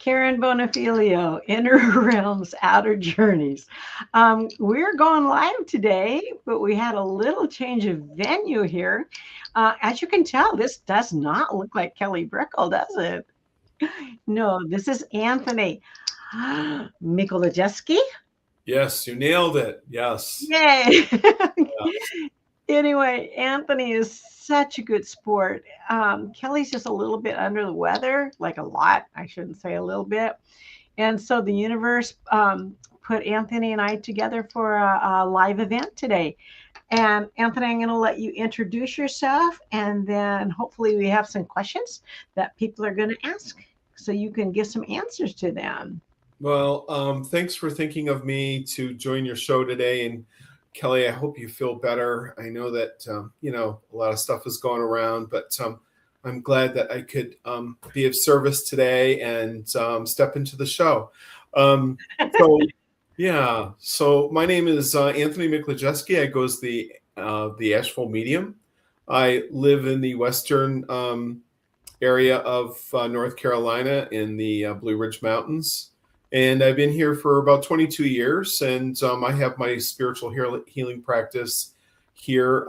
Karen Bonafilio, Inner Realms, Outer Journeys. We're going live today, but we had a little change of venue here. As you can tell, this does not look like Kelly Brickle, does it? No, this is Anthony Mikolojeski. Yes, you nailed it. Yes. Yay. Yes. Anyway, Anthony is such a good sport. Kelly's just a little bit under the weather, like a lot. I shouldn't say a little bit. And so the universe put Anthony and I together for a live event today. And Anthony, I'm going to let you introduce yourself, and then hopefully we have some questions that people are going to ask so you can give some answers to them. Well, thanks for thinking of me to join your show today. And Kelly, I hope you feel better. I know that, a lot of stuff is going around, but I'm glad that I could be of service today and step into the show. So my name is Anthony Mikolojeski. I go as the Asheville medium. I live in the western area of North Carolina in the Blue Ridge Mountains. And I've been here for about 22 years, and I have my spiritual healing practice here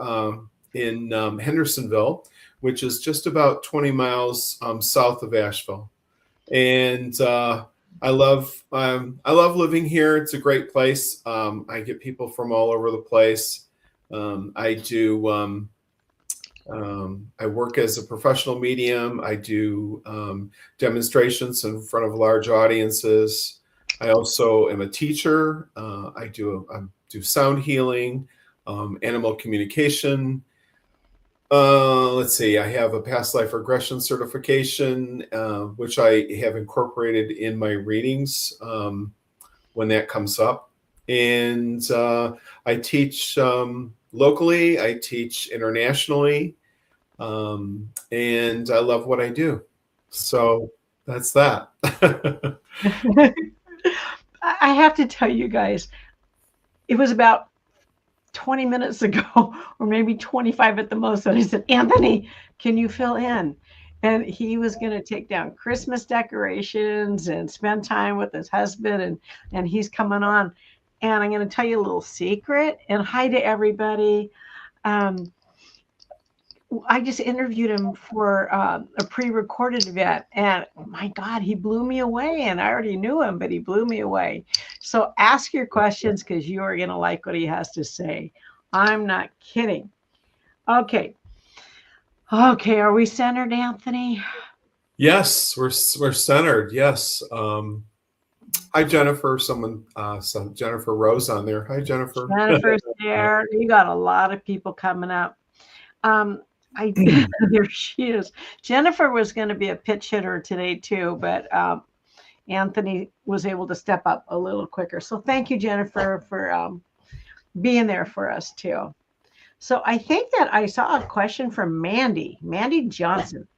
in Hendersonville, which is just about 20 miles south of Asheville. And I love living here. It's a great place. I get people from all over the place. I work as a professional medium. I do demonstrations in front of large audiences. I also am a teacher. I do sound healing, animal communication. Let's see. I have a past life regression certification, which I have incorporated in my readings when that comes up. And I teach locally. I teach internationally, and I love what I do. So that's that. I have to tell you guys, it was about 20 minutes ago, or maybe 25 at the most, that I said, Anthony, can you fill in? And he was going to take down Christmas decorations and spend time with his husband, and he's coming on. And I'm going to tell you a little secret, and hi to everybody. I just interviewed him for a pre-recorded event, and my God, he blew me away. And I already knew him, but he blew me away. So ask your questions, because you are going to like what he has to say. I'm not kidding. Okay. Are we centered, Anthony? Yes, we're centered. Yes. Hi, Jennifer. Jennifer Rose on there. Hi, Jennifer. Jennifer's there. You got a lot of people coming up. There she is. Jennifer was going to be a pitch hitter today too, but Anthony was able to step up a little quicker. So thank you, Jennifer, for being there for us too. So I think that I saw a question from Mandy Johnson.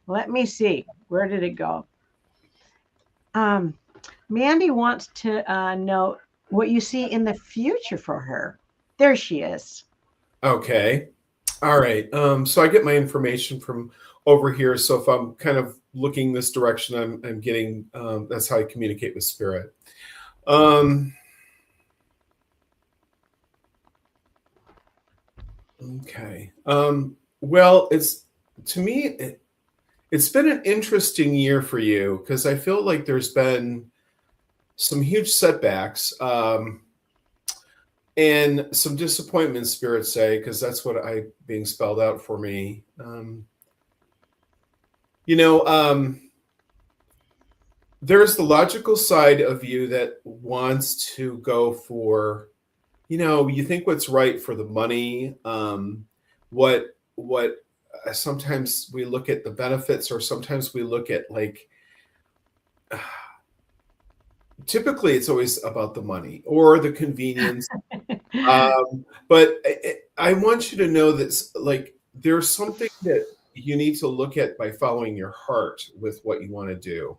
Let me see. Where did it go? Mandy wants to know what you see in the future for her. There she is. Okay. All right. So I get my information from over here. So if I'm kind of looking this direction, I'm getting, that's how I communicate with spirit. Okay. Well, it's been an interesting year for you, because I feel like there's been some huge setbacks, and some disappointments, spirits say, because that's what being spelled out for me. There's the logical side of you that wants to go for, you think what's right for the money, what sometimes we look at the benefits, or sometimes we look at like, typically it's always about the money or the convenience. But I want you to know that like there's something that you need to look at by following your heart with what you want to do.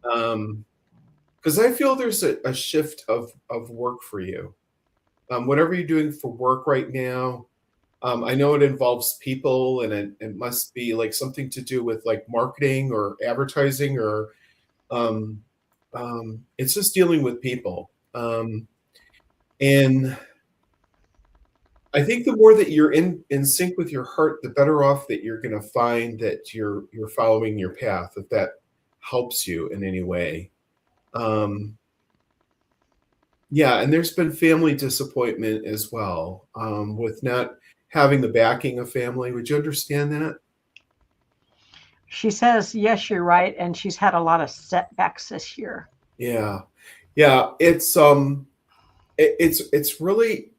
Because I feel there's a shift of work for you. Whatever you're doing for work right now, I know it involves people, and it must be like something to do with like marketing or advertising, or it's just dealing with people. And I think the more that you're in sync with your heart, the better off that you're going to find that you're following your path, if that helps you in any way. Yeah, and there's been family disappointment as well, with not having the backing of family. Would you understand that? She says, yes, you're right. And she's had a lot of setbacks this year. Yeah. Yeah. It's really,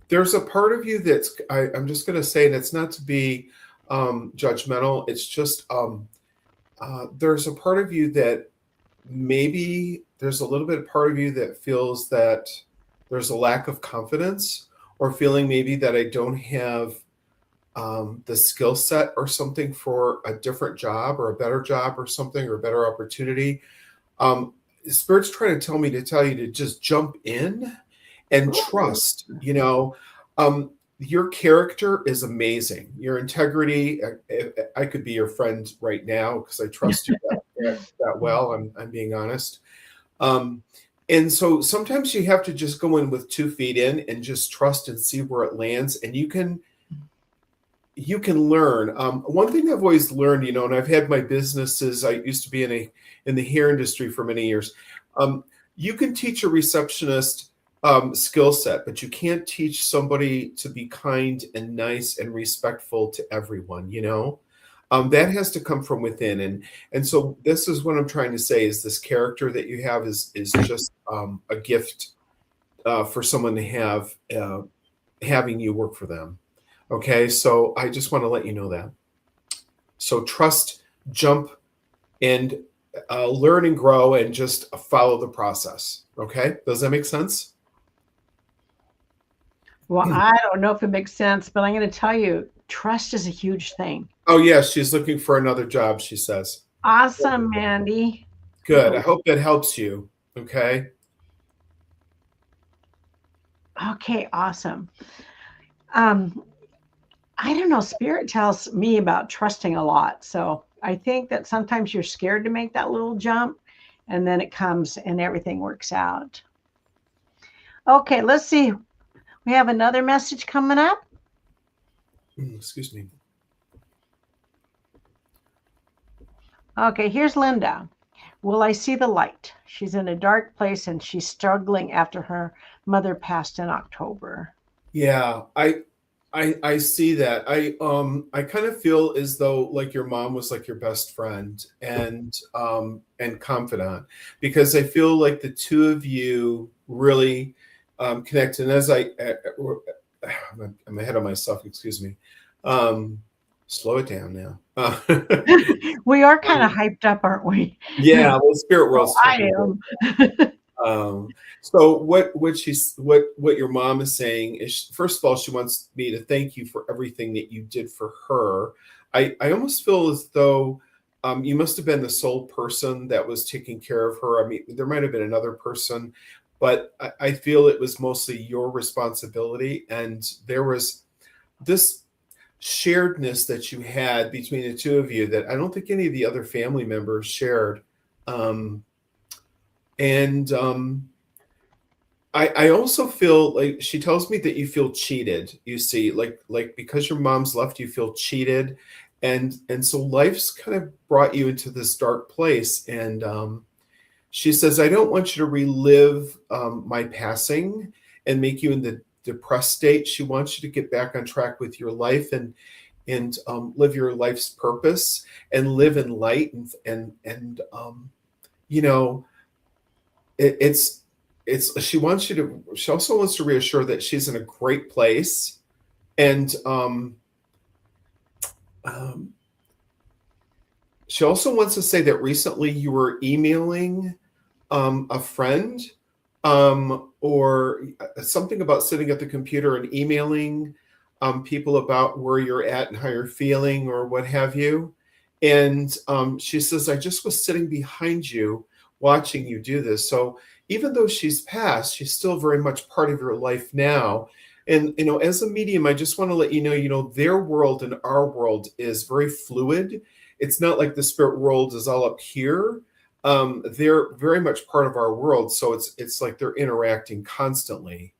there's a part of you that's, I'm just going to say, and it's not to be judgmental. It's just, there's a part of you that maybe there's a little bit of part of you that feels that there's a lack of confidence, or feeling maybe that I don't have the skill set or something for a different job or a better job or something, or a better opportunity. Spirit's trying to tell me to tell you to just jump in and trust. Your character is amazing. Your integrity. I could be your friend right now because I trust you that well. I'm being honest. And so sometimes you have to just go in with 2 feet in and just trust and see where it lands. And you can learn. One thing I've always learned, and I've had my businesses. I used to be in the hair industry for many years. You can teach a receptionist skill set, but you can't teach somebody to be kind and nice and respectful to everyone. That has to come from within. And so this is what I'm trying to say, is this character that you have is just a gift for someone to have, having you work for them. Okay, so I just want to let you know that. So trust, jump, and learn and grow, and just follow the process. Okay, does that make sense? Well, I don't know if it makes sense, but I'm going to tell you, trust is a huge thing. Oh, yeah, she's looking for another job, she says. Awesome, Mandy. Good. I hope that helps you. Okay. Okay, awesome. I don't know. Spirit tells me about trusting a lot. So I think that sometimes you're scared to make that little jump, and then it comes and everything works out. Okay, let's see. We have another message coming up. Excuse me. Okay, here's Linda. Will I see the light? She's in a dark place and she's struggling after her mother passed in October. Yeah, I see that. I kind of feel as though like your mom was like your best friend and confidant, because I feel like the two of you really connect. And as I'm ahead of myself, excuse me. Slow it down now. We are kind of hyped up, aren't we? Yeah, well, spirit world's I am. So what your mom is saying is, first of all, she wants me to thank you for everything that you did for her. I almost feel as though you must have been the sole person that was taking care of her. I mean, there might have been another person, but I feel it was mostly your responsibility. And there was this sharedness that you had between the two of you that I don't think any of the other family members shared. I also feel like she tells me that you feel cheated. You see, like because your mom's left, you feel cheated, and so life's kind of brought you into this dark place. And she says, I don't want you to relive my passing and make you in the depressed state. She wants you to get back on track with your life and live your life's purpose and live in light and she also wants to reassure that she's in a great place. And Um, she also wants to say that recently you were emailing a friend, or something about sitting at the computer and emailing people about where you're at and how you're feeling or what have you. And she says, I just was sitting behind you watching you do this. So even though she's passed, she's still very much part of your life now. And, as a medium, I just want to let you know, their world and our world is very fluid. It's not like the spirit world is all up here. They're very much part of our world. So it's like they're interacting constantly.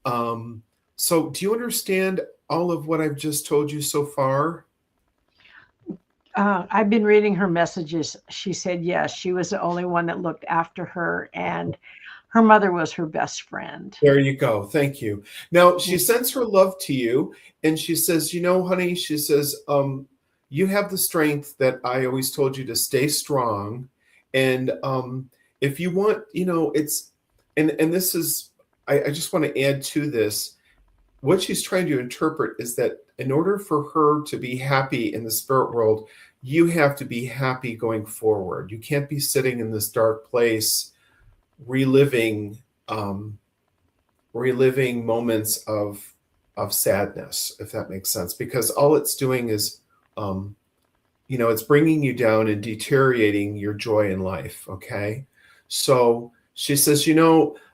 So do you understand all of what I've just told you so far? I've been reading her messages. She said, yes, she was the only one that looked after her, and her mother was her best friend. There you go. Thank you. Now, she sends her love to you, and she says, honey, she says, you have the strength that I always told you to stay strong. And if you want, it's, and this is, I just want to add to this. What she's trying to interpret is that in order for her to be happy in the spirit world, you have to be happy going forward. You can't be sitting in this dark place, reliving moments of sadness, if that makes sense, because all it's doing is, it's bringing you down and deteriorating your joy in life. Okay. So she says,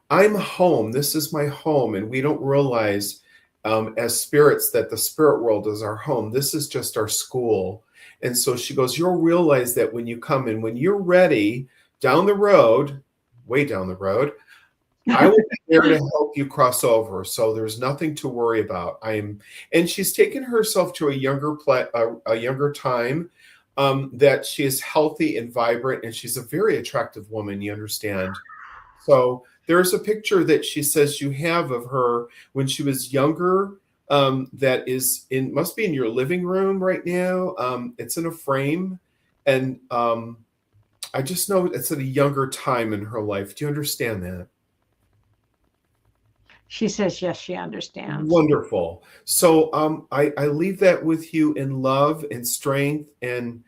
I'm home. This is my home. And we don't realize as spirits that the spirit world is our home. This is just our school. And so she goes, you'll realize that when you come in, when you're ready down the road, way down the road, I will be there to help you cross over. So there's nothing to worry about. And she's taken herself to a younger time, that she is healthy and vibrant, and she's a very attractive woman, you understand. So there's a picture that she says you have of her when she was younger, that must be in your living room right now. It's in a frame, and I just know it's at a younger time in her life. Do you understand that? She says, yes, she understands. Wonderful. So I leave that with you in love and strength. And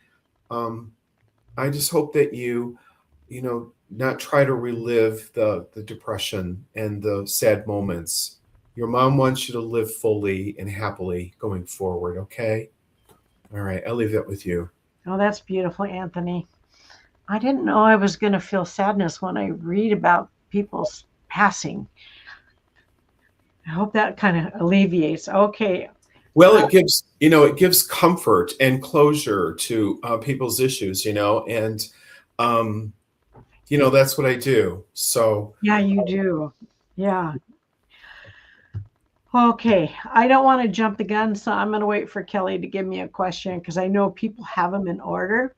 I just hope that you not try to relive the depression and the sad moments. Your mom wants you to live fully and happily going forward. Okay. All right. I'll leave that with you. Oh, that's beautiful, Anthony. I didn't know I was going to feel sadness when I read about people's passing. I hope that kind of alleviates. Okay. Well, it gives comfort and closure to people's issues, and that's what I do. So yeah, you do. Yeah. Okay. I don't want to jump the gun, so I'm going to wait for Kelly to give me a question because I know people have them in order.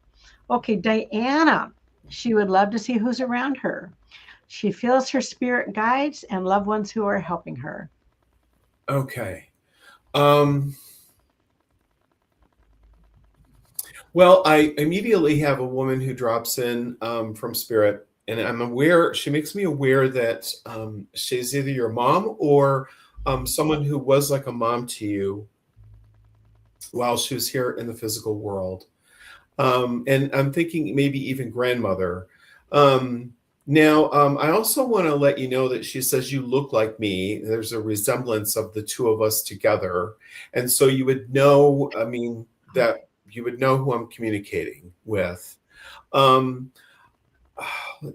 Okay, Diana. She would love to see who's around her. She feels her spirit guides and loved ones who are helping her. Okay. Well, I immediately have a woman who drops in from spirit, and I'm aware, she makes me aware that she's either your mom or someone who was like a mom to you while she was here in the physical world. And I'm thinking maybe even grandmother. Now, I also want to let you know that she says you look like me. There's a resemblance of the two of us together. And so you would know, that you would know who I'm communicating with. Let's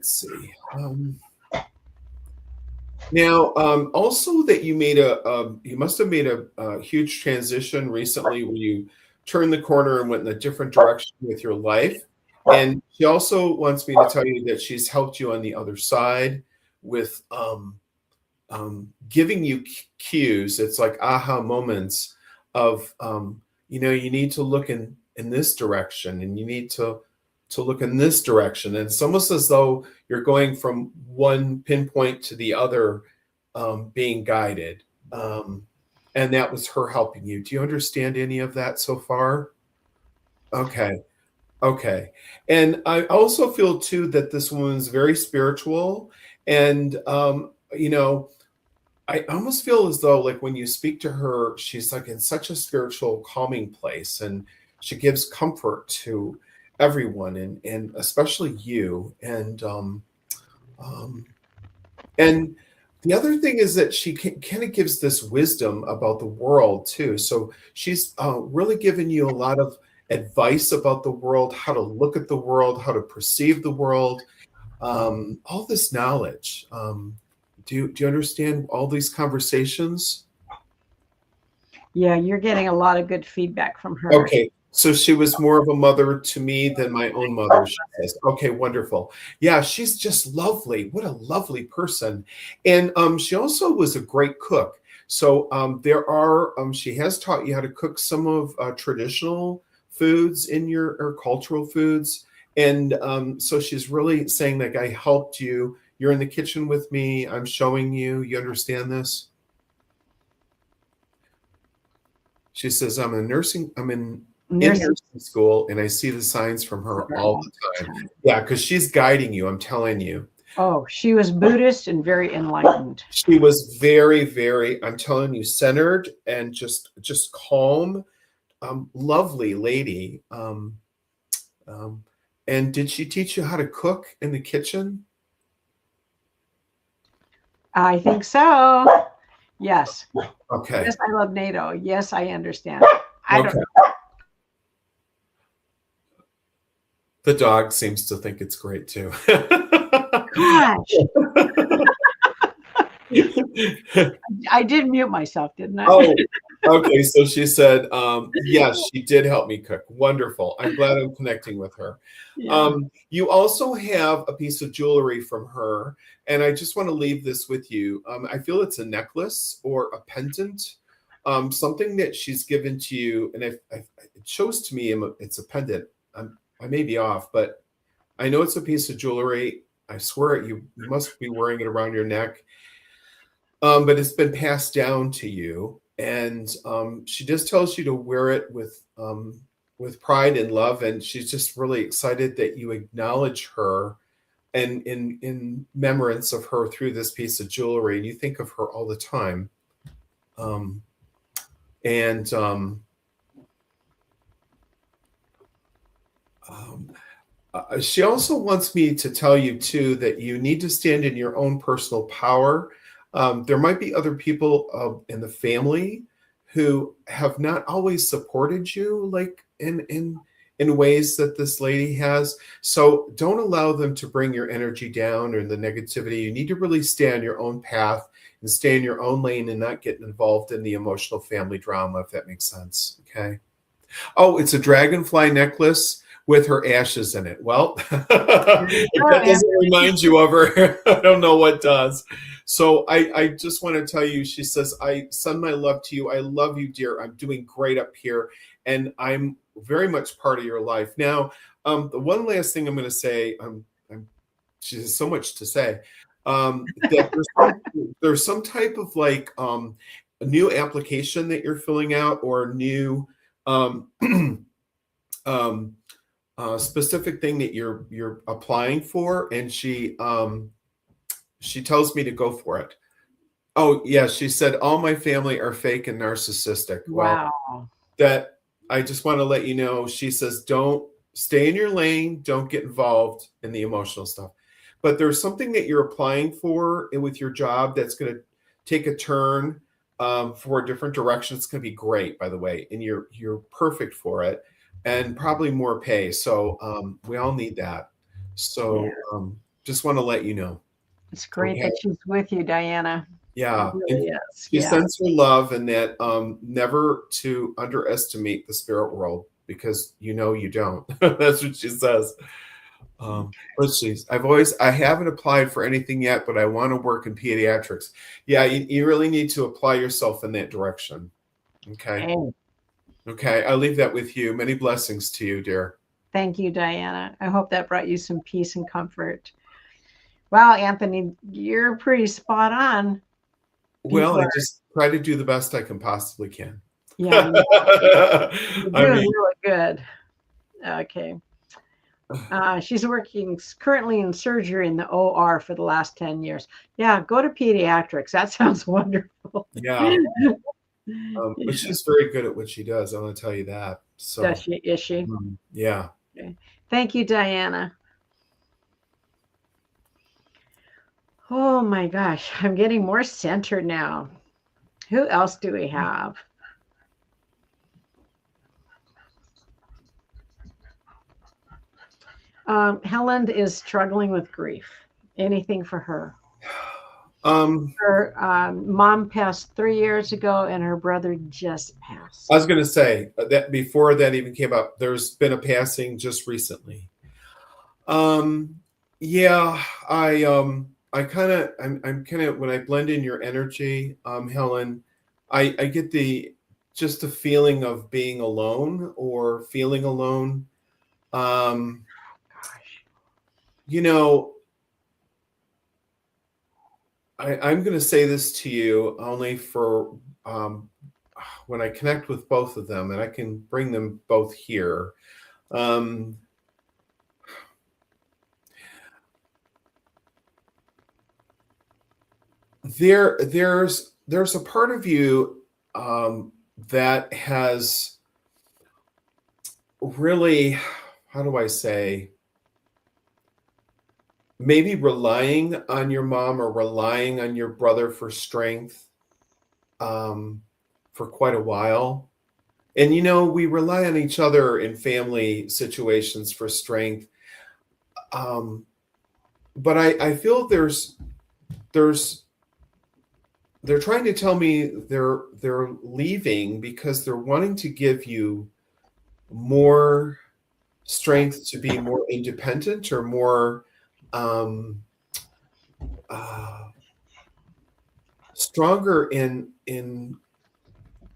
see. Now, also that you must have made a huge transition recently when you turned the corner and went in a different direction with your life. And she also wants me to tell you that she's helped you on the other side with giving you cues. It's like aha moments of, you need to look in this direction, and you need to look in this direction. And it's almost as though you're going from one pinpoint to the other, being guided. And that was her helping you. Do you understand any of that so far? Okay. And I also feel too that this woman's very spiritual. And, I almost feel as though like when you speak to her, she's like in such a spiritual calming place. And she gives comfort to everyone, and especially you. And the other thing is that she kind of gives this wisdom about the world too. So she's really given you a lot of advice about the world, how to look at the world, how to perceive the world, all this knowledge. Do you understand all these conversations? Yeah, you're getting a lot of good feedback from her. Okay, so she was more of a mother to me than my own mother, she says. Okay, wonderful. Yeah, she's just lovely. What a lovely person. And she also was a great cook. So she has taught you how to cook some of traditional foods in or cultural foods. And so she's really saying, like, I helped you. You're in the kitchen with me. I'm showing you. You understand this? She says, I'm in nursing school, and I see the signs from her all the time. Yeah, because she's guiding you, I'm telling you. Oh, she was Buddhist and very enlightened. She was very, very, I'm telling you, centered and just calm, lovely lady. And did she teach you how to cook in the kitchen? I think so. Yes. Okay. Yes, I love NATO. Yes, I understand. I don't know. The dog seems to think it's great too. Gosh. I did mute myself, didn't I? Oh, okay. So she said, yes, she did help me cook. Wonderful. I'm glad I'm connecting with her. Yeah. You also have a piece of jewelry from her, and I just want to leave this with you. I feel it's a necklace or a pendant, something that she's given to you, and it shows to me it's a pendant. I may be off, but I know it's a piece of jewelry. I swear you must be wearing it around your neck. But it's been passed down to you, and she just tells you to wear it with pride and love, and she's just really excited that you acknowledge her and in remembrance of her through this piece of jewelry, and you think of her all the time. She also wants me to tell you too that you need to stand in your own personal power. There might be other people in the family who have not always supported you, like in ways that this lady has. So don't allow them to bring your energy down or the negativity. You need to really stay on your own path and stay in your own lane and not get involved in the emotional family drama, if that makes sense. Okay. Oh, it's a dragonfly necklace with her ashes in it. Well, if that doesn't remind you of her, I don't know what does. So I just want to tell you, she says, I send my love to you. I love you, dear. I'm doing great up here, and I'm very much part of your life. Now, the one last thing I'm going to say, she has so much to say, that there's some type of like a new application that you're filling out, or new specific thing that you're applying for, and she tells me to go for it. Oh yeah, she said all my family are fake and narcissistic. Wow. Well, that I just want to let you know. She says don't stay in your lane, don't get involved in the emotional stuff. But there's something that you're applying for with your job that's going to take a turn for a different direction. It's going to be great, by the way, and you're perfect for it. And probably more pay. So we all need that. So just want to let you know. It's great that she's with you, Diana. Yeah. It really is. She sends her love, and that never to underestimate the spirit world, because you don't. That's what she says. Let's see. I haven't applied for anything yet, but I want to work in pediatrics. Yeah, you really need to apply yourself in that direction. Okay. Okay, I'll leave that with you. Many blessings to you, dear. Thank you, Diana. I hope that brought you some peace and comfort. Wow, Anthony, you're pretty spot on. Well, I just try to do the best I can possibly can. Yeah, you're doing really good. Okay. She's working currently in surgery in the OR for the last 10 years. Yeah, go to pediatrics. That sounds wonderful. Yeah. But she's very good at what she does. I want to tell you that. So, Does she? Is she? yeah. Okay. Thank you, Diana. Oh my gosh, I'm getting more centered now. Who else do we have? Helen is struggling with grief. Anything for her? Her mom passed 3 years ago, and her brother just passed. I was going to say that before that even came up, there's been a passing just recently. Yeah, I'm kind of when I blend in your energy, Helen, I get just a feeling of being alone or feeling alone. Gosh. You know, I'm going to say this to you only for when I connect with both of them, and I can bring them both here. There's a part of you that has really, how do I say, maybe relying on your mom or relying on your brother for strength for quite a while. And, you know, we rely on each other in family situations for strength. But I feel they're trying to tell me they're leaving because they're wanting to give you more strength to be more independent or more stronger in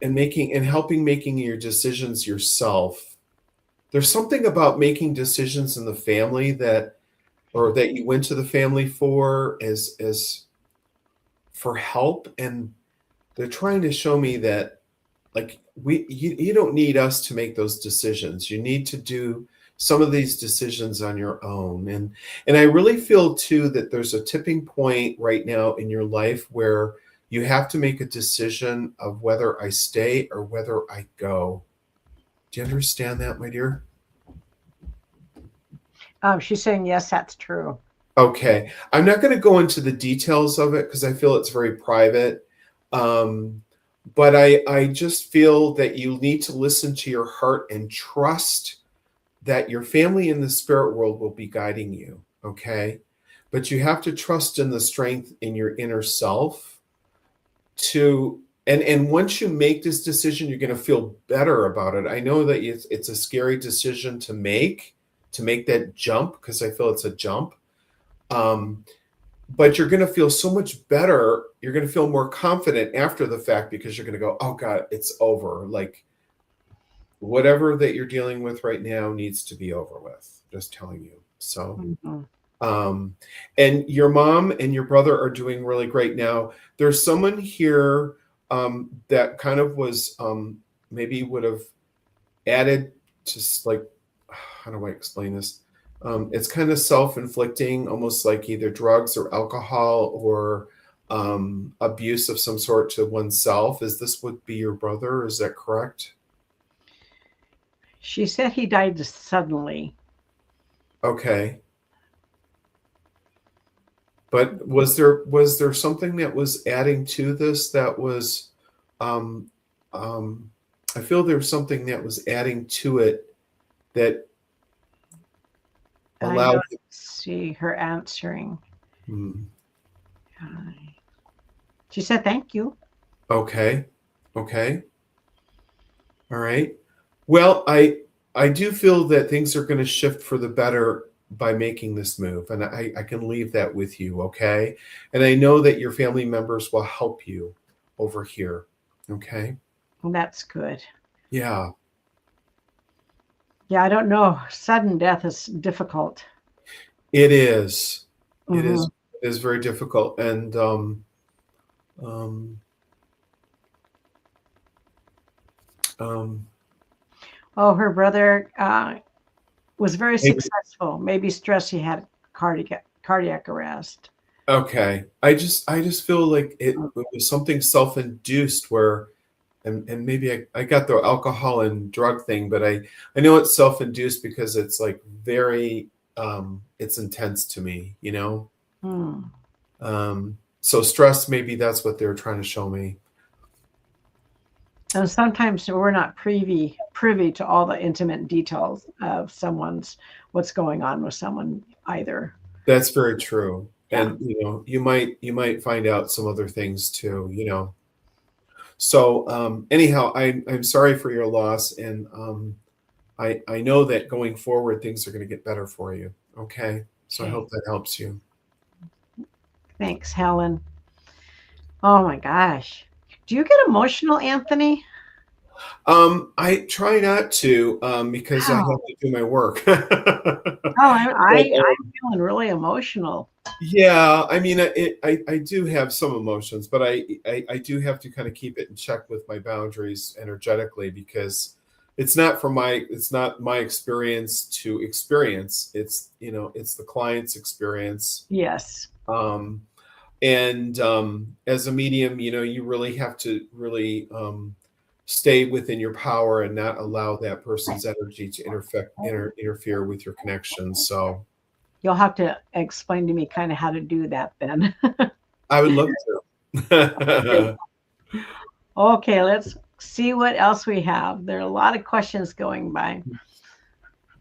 making your decisions yourself. There's something about making decisions in the family that you went to the family for as for help, and they're trying to show me that like you don't need us to make those decisions. You need to do some of these decisions on your own. And I really feel too that there's a tipping point right now in your life where you have to make a decision of whether I stay or whether I go. Do you understand that, my dear? She's saying, yes, that's true. Okay. I'm not going to go into the details of it because I feel it's very private. But I just feel that you need to listen to your heart and trust that your family in the spirit world will be guiding you. Okay. But you have to trust in the strength in your inner self and once you make this decision, you're going to feel better about it. I know that it's a scary decision to make that jump, because I feel it's a jump. But you're going to feel so much better. You're going to feel more confident after the fact because you're going to go, oh God, it's over. Like whatever that you're dealing with right now needs to be over with. Just telling you. So, and your mom and your brother are doing really great now. There's someone here that kind of was maybe would have added to, like, how do I explain this? It's kind of self-inflicting, almost like either drugs or alcohol or abuse of some sort to oneself. Is this would be your brother? Is that correct? She said he died suddenly. Okay. But was there something that was adding to this that was I feel there's something that was adding to it that allowed. I don't see her answering. She said thank you. Okay. All right. Well, I do feel that things are going to shift for the better by making this move, and I can leave that with you. Okay. And I know that your family members will help you over here. Okay. Well, that's good. Yeah. Yeah, I don't know. Sudden death is difficult. It is. It is very difficult. And her brother was very successful. Maybe stress. He had cardiac arrest. Okay. I just feel like it was something self-induced where and maybe I got the alcohol and drug thing, but I know it's self-induced because it's like very, it's intense to me, you know? So stress, maybe that's what they're trying to show me. And sometimes we're not privy to all the intimate details of what's going on with someone either. That's very true. Yeah. And you might find out some other things too, you know. So anyhow, I'm sorry for your loss, and I know that going forward things are going to get better for you. Okay. So I hope that helps you. Thanks, Helen. Oh my gosh. Do you get emotional, Anthony? I try not to because I have to do my work. I'm feeling really emotional. Yeah, I mean, I do have some emotions, but I do have to kind of keep it in check with my boundaries energetically, because it's not my experience to experience. It's it's the client's experience. Yes. And as a medium, you really have to really stay within your power and not allow that person's energy to interfere with your connection. So you'll have to explain to me kind of how to do that then. I would love to. Okay, let's see what else we have. There are a lot of questions going by.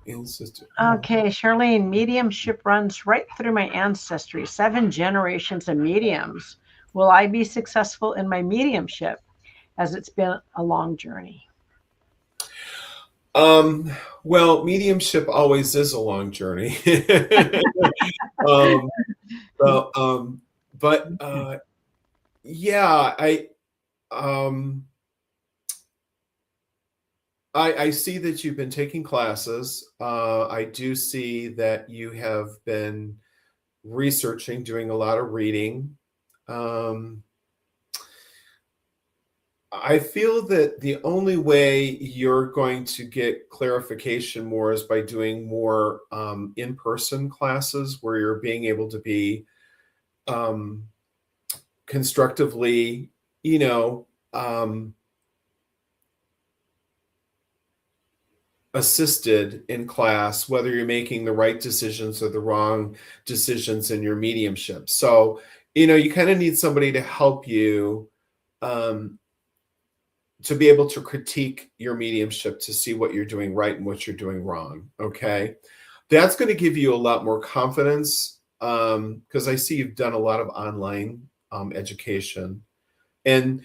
Okay, Charlene, mediumship runs right through my ancestry, 7 generations of mediums. Will I be successful in my mediumship, as it's been a long journey? Well, mediumship always is a long journey. Yeah, I see that you've been taking classes. I do see that you have been researching, doing a lot of reading. I feel that the only way you're going to get clarification more is by doing more in-person classes, where you're being able to be constructively, assisted in class, whether you're making the right decisions or the wrong decisions in your mediumship. So, you kind of need somebody to help you to be able to critique your mediumship, to see what you're doing right and what you're doing wrong. Okay. That's going to give you a lot more confidence, because I see you've done a lot of online education. And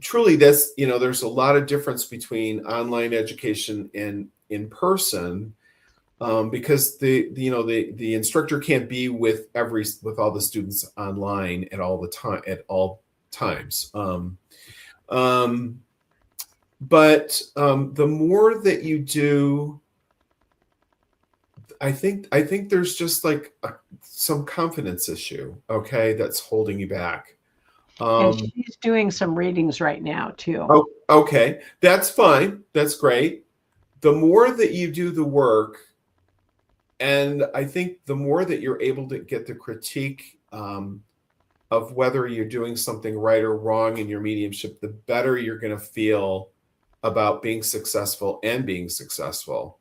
truly, that's, there's a lot of difference between online education and in person, because the instructor can't be with all the students online at all times. But the more that you do, I think there's just like some confidence issue, okay, that's holding you back. And she's doing some readings right now too. Oh, okay, that's fine. That's great. The more that you do the work, and I think the more that you're able to get the critique of whether you're doing something right or wrong in your mediumship, the better you're going to feel about being successful and being successful.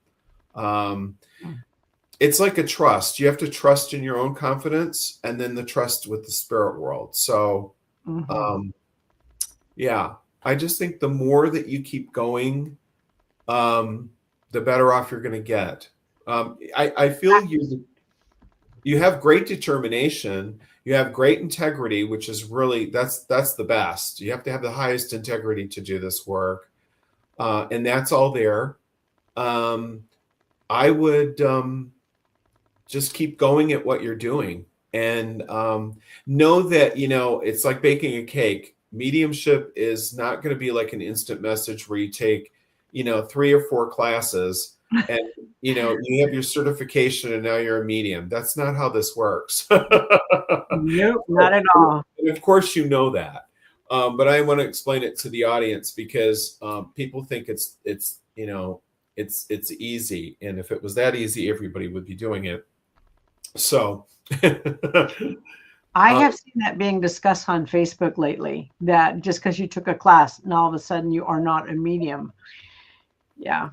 It's like a trust. You have to trust in your own confidence, and then the trust with the spirit world. So, yeah, I just think the more that you keep going, the better off you're going to get. I feel you have great determination. You have great integrity, which is really, that's the best. You have to have the highest integrity to do this work. And that's all there. I would just keep going at what you're doing, and know that, it's like baking a cake. Mediumship is not going to be like an instant message where you take, 3 or 4 classes and, you have your certification and now you're a medium. That's not how this works. Nope, not at all. And of course, that. But I want to explain it to the audience, because people think it's easy. And if it was that easy, everybody would be doing it. So I have seen that being discussed on Facebook lately, that just because you took a class and all of a sudden you are not a medium. Yeah.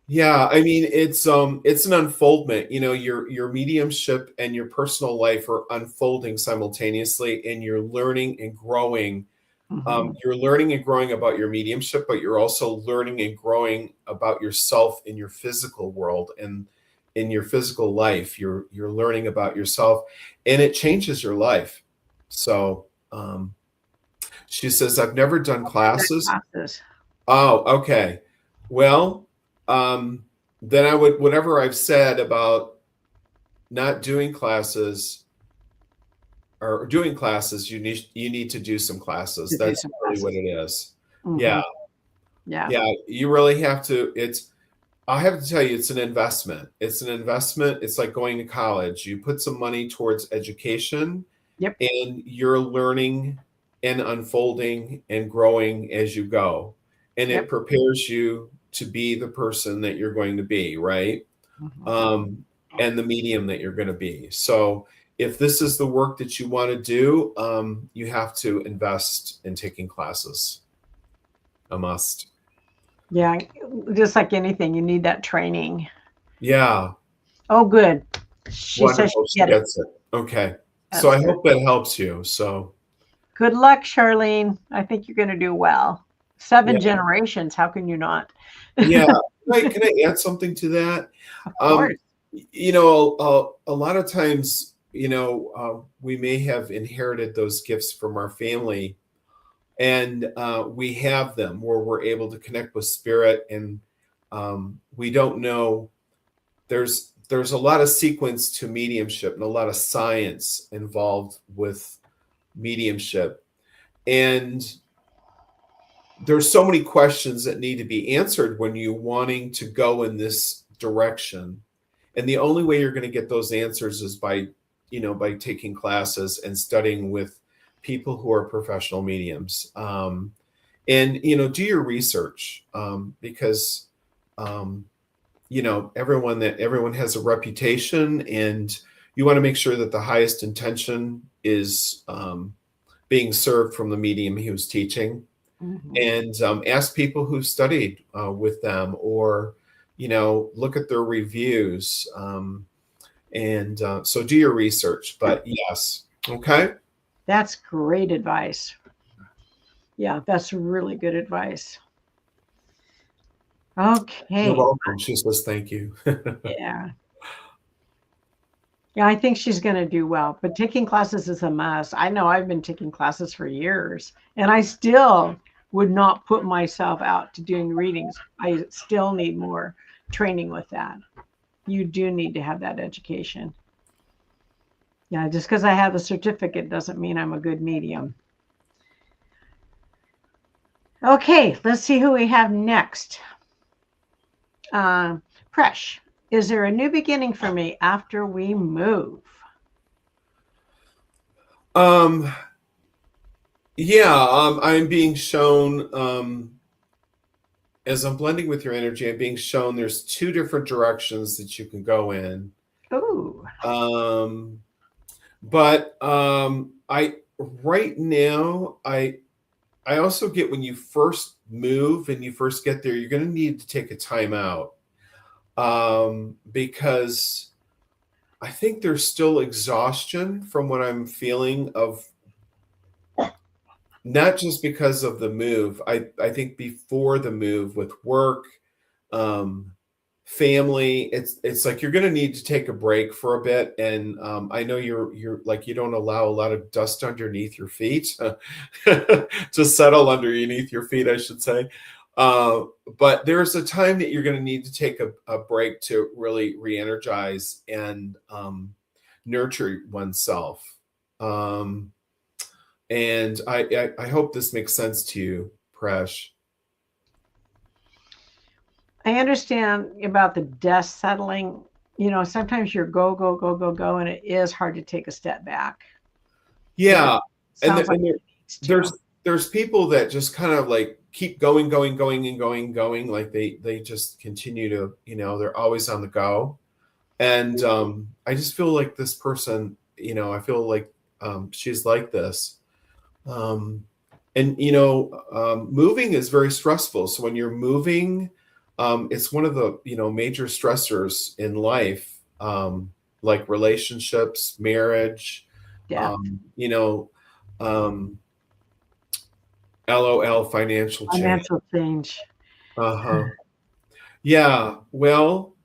Yeah, I mean it's an unfoldment. You know, your mediumship and your personal life are unfolding simultaneously, and you're learning and growing. Mhm. You're learning and growing about your mediumship, but you're also learning and growing about yourself in your physical world and in your physical life. You're learning about yourself, and it changes your life. So she says, I've never done classes. Classes. Oh, okay. Well, then I would, whatever I've said about not doing classes or doing classes, you need to do some classes. To do That's some really what classes. it is. Yeah. Mhm. Yeah. Yeah. You really have to, I have to tell you, it's an investment. It's an investment. It's like going to college. You put some money towards education Yep. and you're learning and unfolding and growing as you go. And it Yep. prepares you to be the person that you're going to be, right? Mhm. And the medium that you're going to be. So if this is the work that you want to do, you have to invest in taking classes. A must. Yeah. Just like anything, you need that training. Yeah. Oh, good. She says Wonderful. she She get it. gets it. Okay. So That's I good. hope that helps you. So Good luck, Charlene. I think you're going to do well. yeah. 7 generations. How can you not? Yeah. Can I add something to that? Of Um, course. you know, a lot of times, you know, we may have inherited those gifts from our family, and we have them where we're able to connect with spirit, and we don't know. There's a lot of sequence to mediumship and a lot of science involved with mediumship, and there's so many questions that need to be answered when you're wanting to go in this direction. And the only way you're going to get those answers is by, you know, by taking classes and studying with people who are professional mediums. And, you know, do your research because, you know, everyone has a reputation, and you want to make sure that the highest intention is being served from the medium who's teaching, Mhm. and ask people who studied with them, or you know, look at their reviews, and so do your research. But yes, okay. That's great advice. Yeah, that's really good advice. You're Okay. welcome. She says thank you. Yeah. Yeah, I think she's going to do well, but taking classes is a must. I know I've been taking classes for years, and I still would not put myself out to doing readings. I still need more training with that. You do need to have that education. Yeah, just because I have a certificate doesn't mean I'm a good medium. Okay, let's see who we have next. Uh, Presh, is there a new beginning for me after we move? um yeah, I'm being shown, as I'm blending with your energy, I'm being shown there's two different directions that you can go in. Ooh, um but I right now, I also get, when you first move and you first get there, you're going to need to take a time out, because I think there's still exhaustion from what I'm feeling of, not just because of the move. I think before the move, with work, um, family, it's like you're going to need to take a break for a bit. And I know you're like, you don't allow a lot of dust underneath your feet to settle underneath your feet, I should say. uh, but there's a time that you're going to need to take a break to really re-energize and nurture oneself. um, and I hope this makes sense to you, Presh. I understand about the dust settling. Sometimes you're go, go, go, go, go, and it is hard to take a step back. Yeah, Yeah, and sounds like there, it needs to. there's people that just kind of like keep going, going, going, and going, going. Like they just continue to, you know, they're always on the go. And I just feel like this person, you know, I feel like she's like this. And moving is very stressful. So when you're moving, it's one of the major stressors in life, like relationships, marriage, Yeah. um, LOL, financial change. Financial change. Uh-huh. Yeah. Well,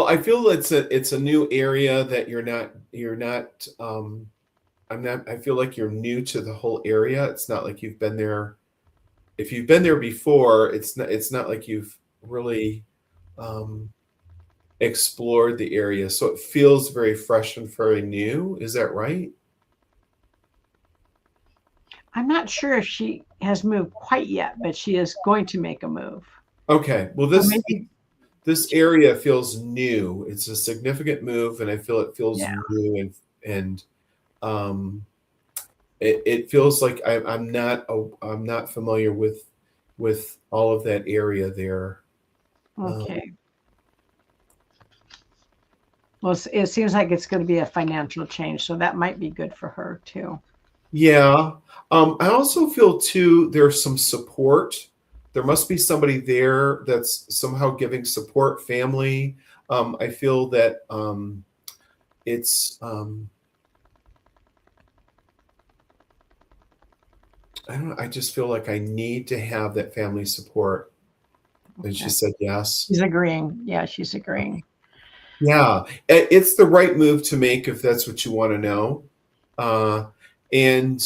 I feel it's a new area that you're not I feel like you're new to the whole area. It's not like you've been there. If you've been there before, it's not like you've really explored the area. So it feels very fresh and very new. Is that right? I'm not sure if she has moved quite yet, but she is going to make a move. Okay. Well, Or maybe, this area feels new. It's a significant move, and I feel it feels yeah. new, and it feels like I'm not familiar with all of that area there. Okay. Well, it seems like it's going to be a financial change, so that might be good for her too. Yeah. I also feel too there's some support. There must be somebody there that's somehow giving support, family. I feel that it's I don't know, I just feel like I need to have that family support. And she Okay. said yes. She's agreeing. Yeah, she's agreeing. Yeah, it's the right move to make if that's what you want to know. And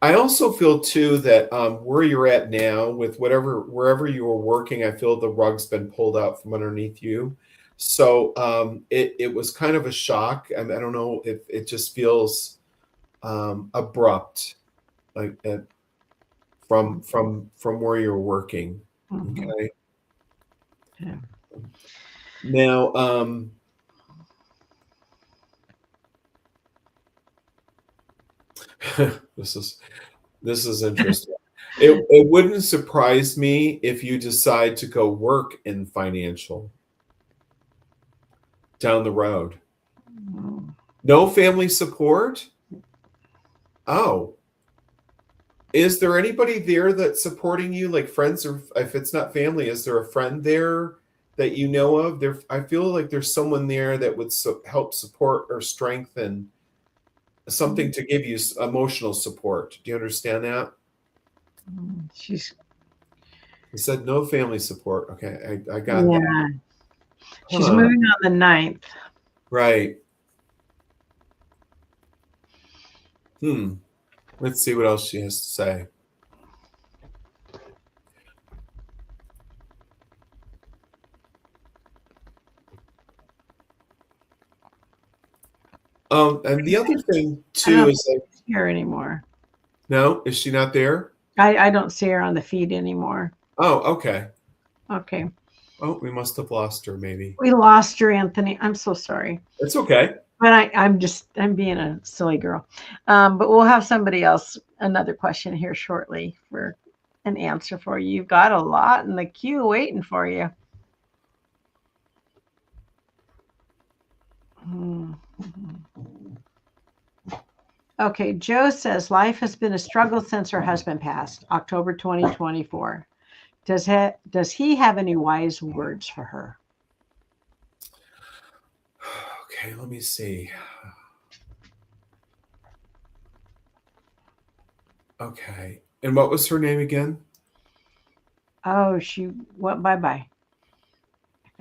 I also feel too that where you're at now, with wherever you are working, I feel the rug's been pulled out from underneath you. So it was kind of a shock. I don't know if it just feels abrupt, like from where you're working. Mhm. Okay. Yeah. Now, this is interesting. It wouldn't surprise me if you decide to go work in financial down the road. Mm. No family support? Oh. Is there anybody there that's supporting you, like friends, or if it's not family, is there a friend there that you know of? I feel like there's someone there that would help support or strengthen something to give you emotional support. Do you understand that? She's You said no family support. Okay, I got that. yeah. She's Huh. moving on the 9th. Right. Let's see what else she has to say. And the other thing I too don't is like, see her anymore. no, is she not there? I don't see her on the feed anymore. Oh, okay. Okay. Oh, we must have lost her, maybe. We lost her, Anthony. I'm so sorry. It's okay. But I'm being a silly girl. But we'll have somebody else, another question here shortly for an answer for you. You've got a lot in the queue waiting for you. Okay, Joe says life has been a struggle since her husband passed, October 2024. Does he have any wise words for her? Okay, let me see. Okay. And what was her name again? Oh, she went bye-bye.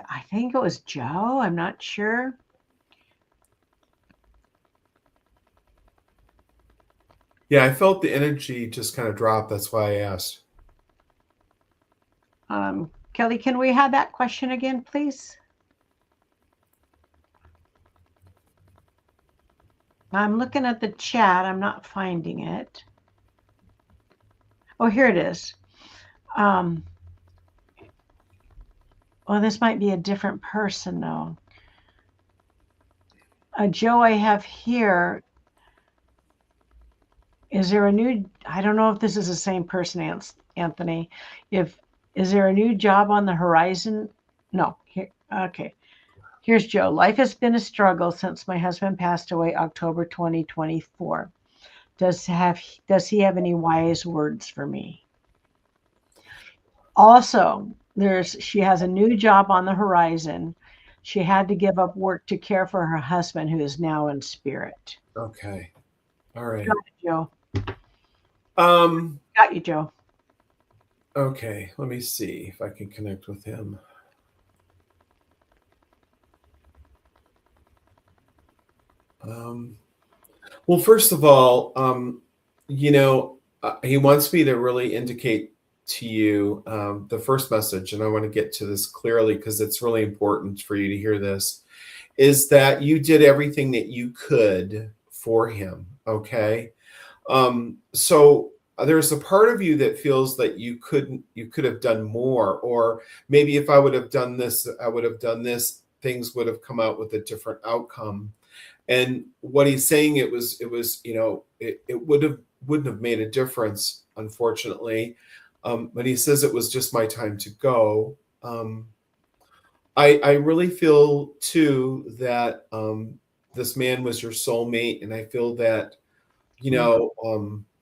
I think it was Joe. I'm not sure. Yeah, I felt the energy just kind of drop. That's why I asked. Kelly, can we have that question again, please? I'm looking at the chat. I'm not finding it. Oh, here it is. Well, this might be a different person, though. Joe, I have here. is there a new, I don't know if this is the same person, Anthony. Is there a new job on the horizon? No. Here, okay. Here's Joe. Life has been a struggle since my husband passed away October 2024. Does he have any wise words for me? Also, she has a new job on the horizon. She had to give up work to care for her husband, who is now in spirit. Okay. All right. Got it, Joe. Um, Got you, Joe. Okay, let me see if I can connect with him. Well, first of all, he wants me to really indicate to you the first message, and I want to get to this clearly because it's really important for you to hear this, is that you did everything that you could for him, okay? So there's a part of you that feels that you could have done more, or maybe if I would have done this, I would have done this, things would have come out with a different outcome. And what he's saying, it wouldn't have made a difference, unfortunately. But he says it was just my time to go. I really feel too that this man was your soulmate, and I feel that,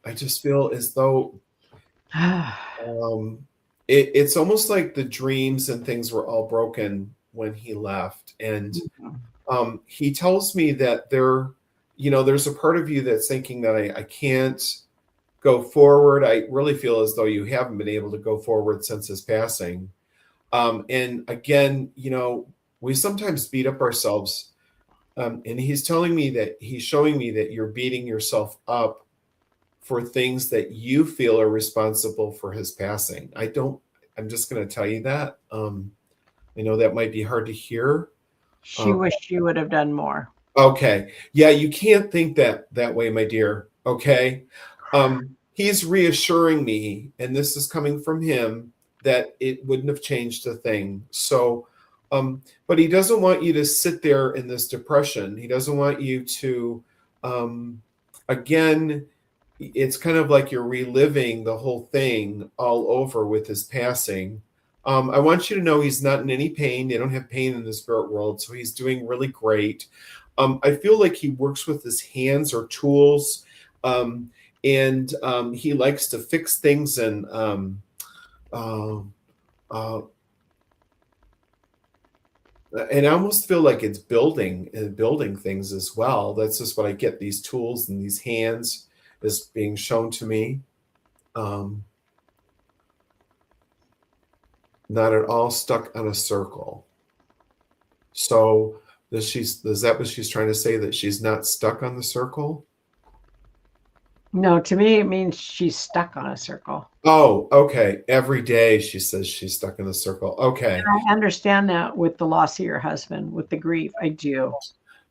I just feel as though it's almost like the dreams and things were all broken when he left. And he tells me that there's a part of you that's thinking that I can't go forward. I really feel as though you haven't been able to go forward since his passing. And again, we sometimes beat up ourselves. And he's showing me that you're beating yourself up for things that you feel are responsible for his passing. I'm just going to tell you that. I know that might be hard to hear. She wished she would have done more. Okay. Yeah, you can't think that way, my dear. Okay. He's reassuring me, and this is coming from him, that it wouldn't have changed a thing. So, but he doesn't want you to sit there in this depression. He doesn't want you to, again, it's kind of like you're reliving the whole thing all over with his passing. I want you to know he's not in any pain. They don't have pain in the spirit world, so he's doing really great. I feel like he works with his hands or tools, and he likes to fix things, and I almost feel like it's building things as well. That's just what I get. These tools and these hands is being shown to me. Not at all stuck on a circle. So is that what she's trying to say, that she's not stuck on the circle? No, to me, it means she's stuck on a circle. Oh, okay. Every day she says she's stuck in a circle. Okay. And I understand that with the loss of your husband, with the grief. I do.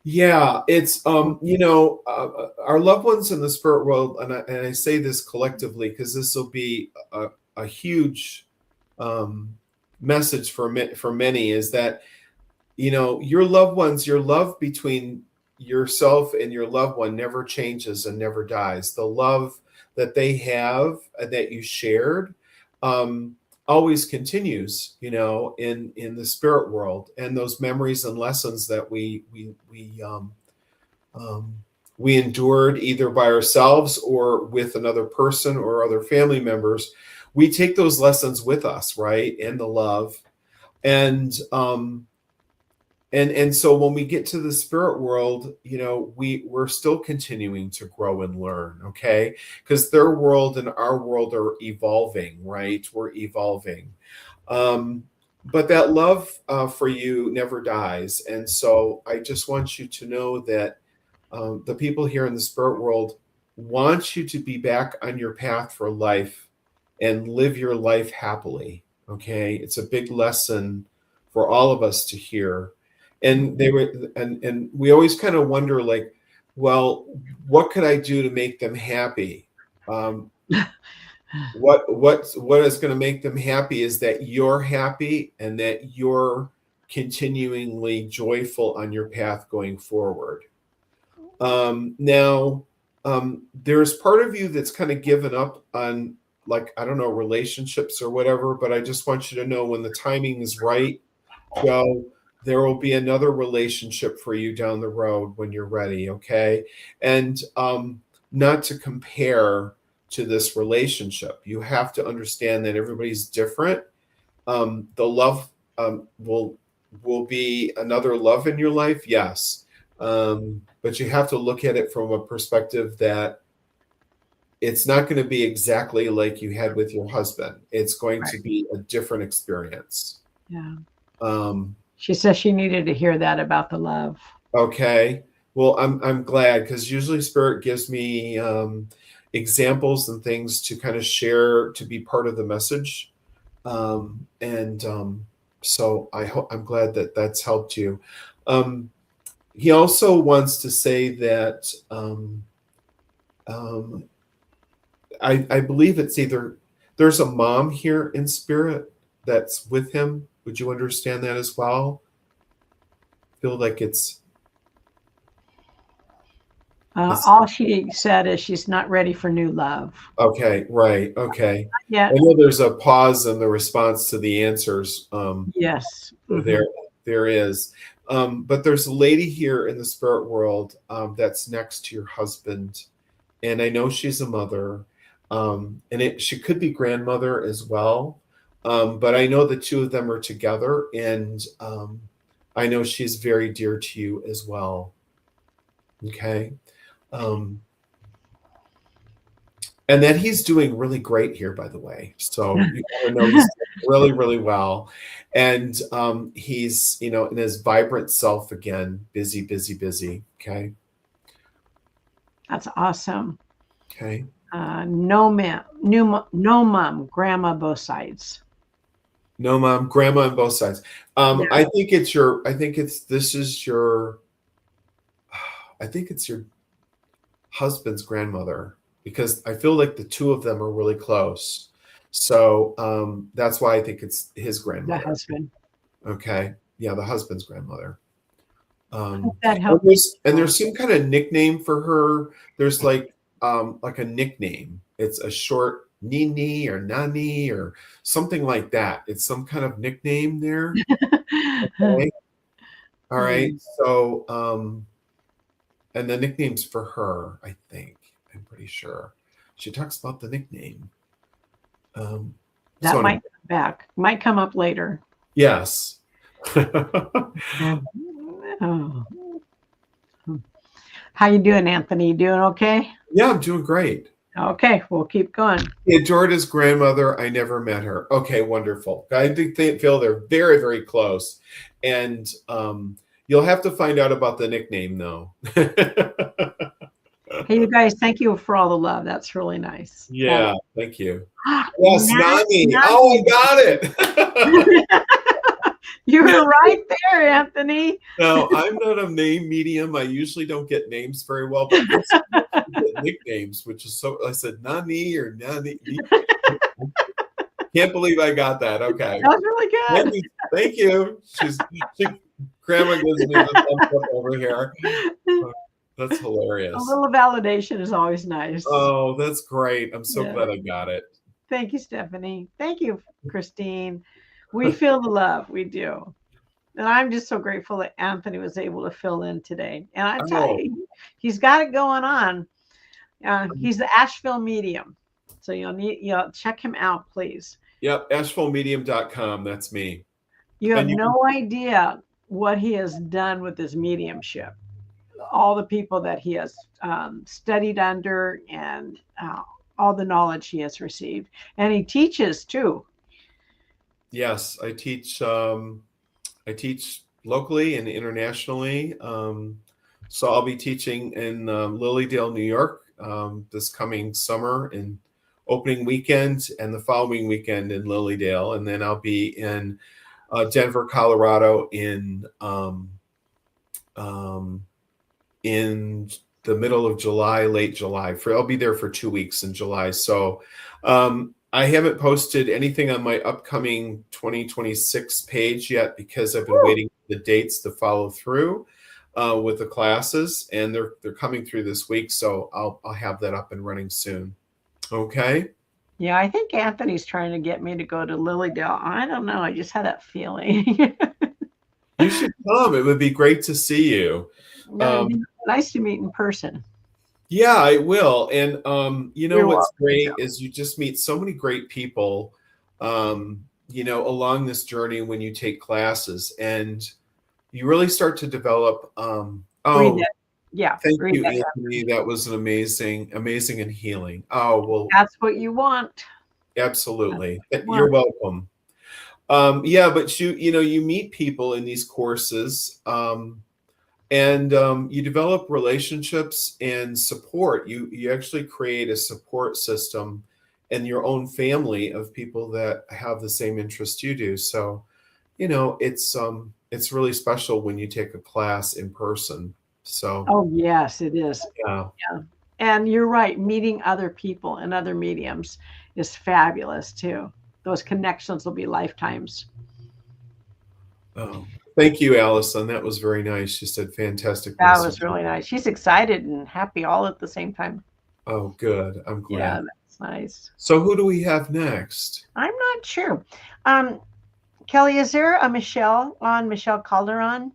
Yeah, it's our loved ones in the spirit world, and I say this collectively because this will be a huge message for many, is that your loved ones, your love between yourself and your loved one never changes and never dies. The love that they have, that you shared, always continues, in the spirit world, and those memories and lessons that we endured either by ourselves or with another person or other family members. We take those lessons with us, right? And the love. And so when we get to the spirit world, we're still continuing to grow and learn, okay? Because their world and our world are evolving, right? We're evolving. But that love for you never dies. And so I just want you to know that the people here in the spirit world want you to be back on your path for life and live your life happily, okay? It's a big lesson for all of us to hear. And and we always kind of wonder, like, well, what could I do to make them happy? What is going to make them happy is that you're happy and that you're continually joyful on your path going forward. Now, there's part of you that's kind of given up on, like, I don't know, relationships or whatever, but I just want you to know when the timing is right, Joe, there will be another relationship for you down the road when you're ready, okay? And not to compare to this relationship. You have to understand that everybody's different. The love will be another love in your life, yes. But you have to look at it from a perspective that it's not going to be exactly like you had with your husband. It's going to be a different experience. Yeah. Um, She says she needed to hear that about the love. okay. Well, I'm glad, because usually Spirit gives me examples and things to kind of share, to be part of the message. So I'm glad that that's helped you. He also wants to say that I believe it's either there's a mom here in spirit that's with him. Would you understand that as well? Feel like it's all she said is she's not ready for new love. okay, right, okay. Yeah. I know there's a pause in the response to the answers. Yes. There is. But there's a lady here in the spirit world that's next to your husband, and I know she's a mother, and she could be grandmother as well. But I know the two of them are together, and I know she's very dear to you as well. Okay. And that he's doing really great here, by the way. So you gotta know he's doing really, really well. And he's, in his vibrant self again, busy, busy, busy. Okay. That's awesome. Okay. No mom, grandma, both sides. No mom, grandma on both sides. Yeah. I think it's your husband's grandmother, because I feel like the two of them are really close. So that's why I think it's his grandmother. The husband. Okay. Yeah, the husband's grandmother. That helps. And there's some kind of nickname for her. There's like a nickname. It's a short Nini or Nani or something like that. It's some kind of nickname there. Okay. All right. So and the nickname's for her, I think. I'm pretty sure. She talks about the nickname. That might come back. Might come up later. Yes. How you doing, Anthony? You doing okay? Yeah, I'm doing great. Okay, we'll keep going. He adored his grandmother. I never met her. Okay, wonderful. I think they feel they're very, very close. And you'll have to find out about the nickname, though. Hey, you guys, thank you for all the love. That's really nice. Yeah, thank you. Yes, Nani. Oh, I got it. You were right there, Anthony. No, I'm not a name medium. I usually don't get names very well, but get nicknames, which is so. I said Nani or Nani. Can't believe I got that. Okay, that was really good. Thank you. Grandma gives me the thumbs up over here. That's hilarious. A little validation is always nice. Oh, that's great. I'm so glad I got it. Thank you, Stephanie. Thank you, Christine. We feel the love. We do. And I'm just so grateful that Anthony was able to fill in today. And I tell you, he's got it going on. He's the Asheville medium. So you'll check him out, please. Yep, AshevilleMedium.com. That's me. You have no idea what he has done with his mediumship. All the people that he has studied under, and all the knowledge he has received. And he teaches too. Yes, I teach locally and internationally. So I'll be teaching in Lilydale, New York this coming summer in opening weekend, and the following weekend in Lilydale. And then I'll be in Denver, Colorado in the middle of July, late July. I'll be there for 2 weeks in July. So I haven't posted anything on my upcoming 2026 page yet because I've been waiting for the dates to follow through. with the classes, and they're coming through this week, so I'll have that up and running soon. Okay. Yeah, I think Anthony's trying to get me to go to Lilydale. I don't know. I just had that feeling. You should come. It would be great to see you. Nice to meet in person. Yeah, I will. And You're what's welcome, great Joe. is you just meet so many great people, along this journey when you take classes, and you really start to develop. Read that. Yeah. Thank Read you, that. Anthony. That was an amazing and healing. Oh, well, That's what you want. absolutely. That's what you You're want. welcome. But you meet people in these courses, and you develop relationships and support. You actually create a support system in your own family of people that have the same interest you do. So, it's really special when you take a class in person. So, Oh, yes, it is. yeah. Yeah. And you're right. Meeting other people and other mediums is fabulous too. Those connections will be lifetimes. Oh, thank you, Allison. That was very nice. She said fantastic That message. was really nice. She's excited and happy all at the same time. Oh, good. I'm glad. Yeah, that's nice. So who do we have next? I'm not sure. Kelly, is there a Michelle Calderon?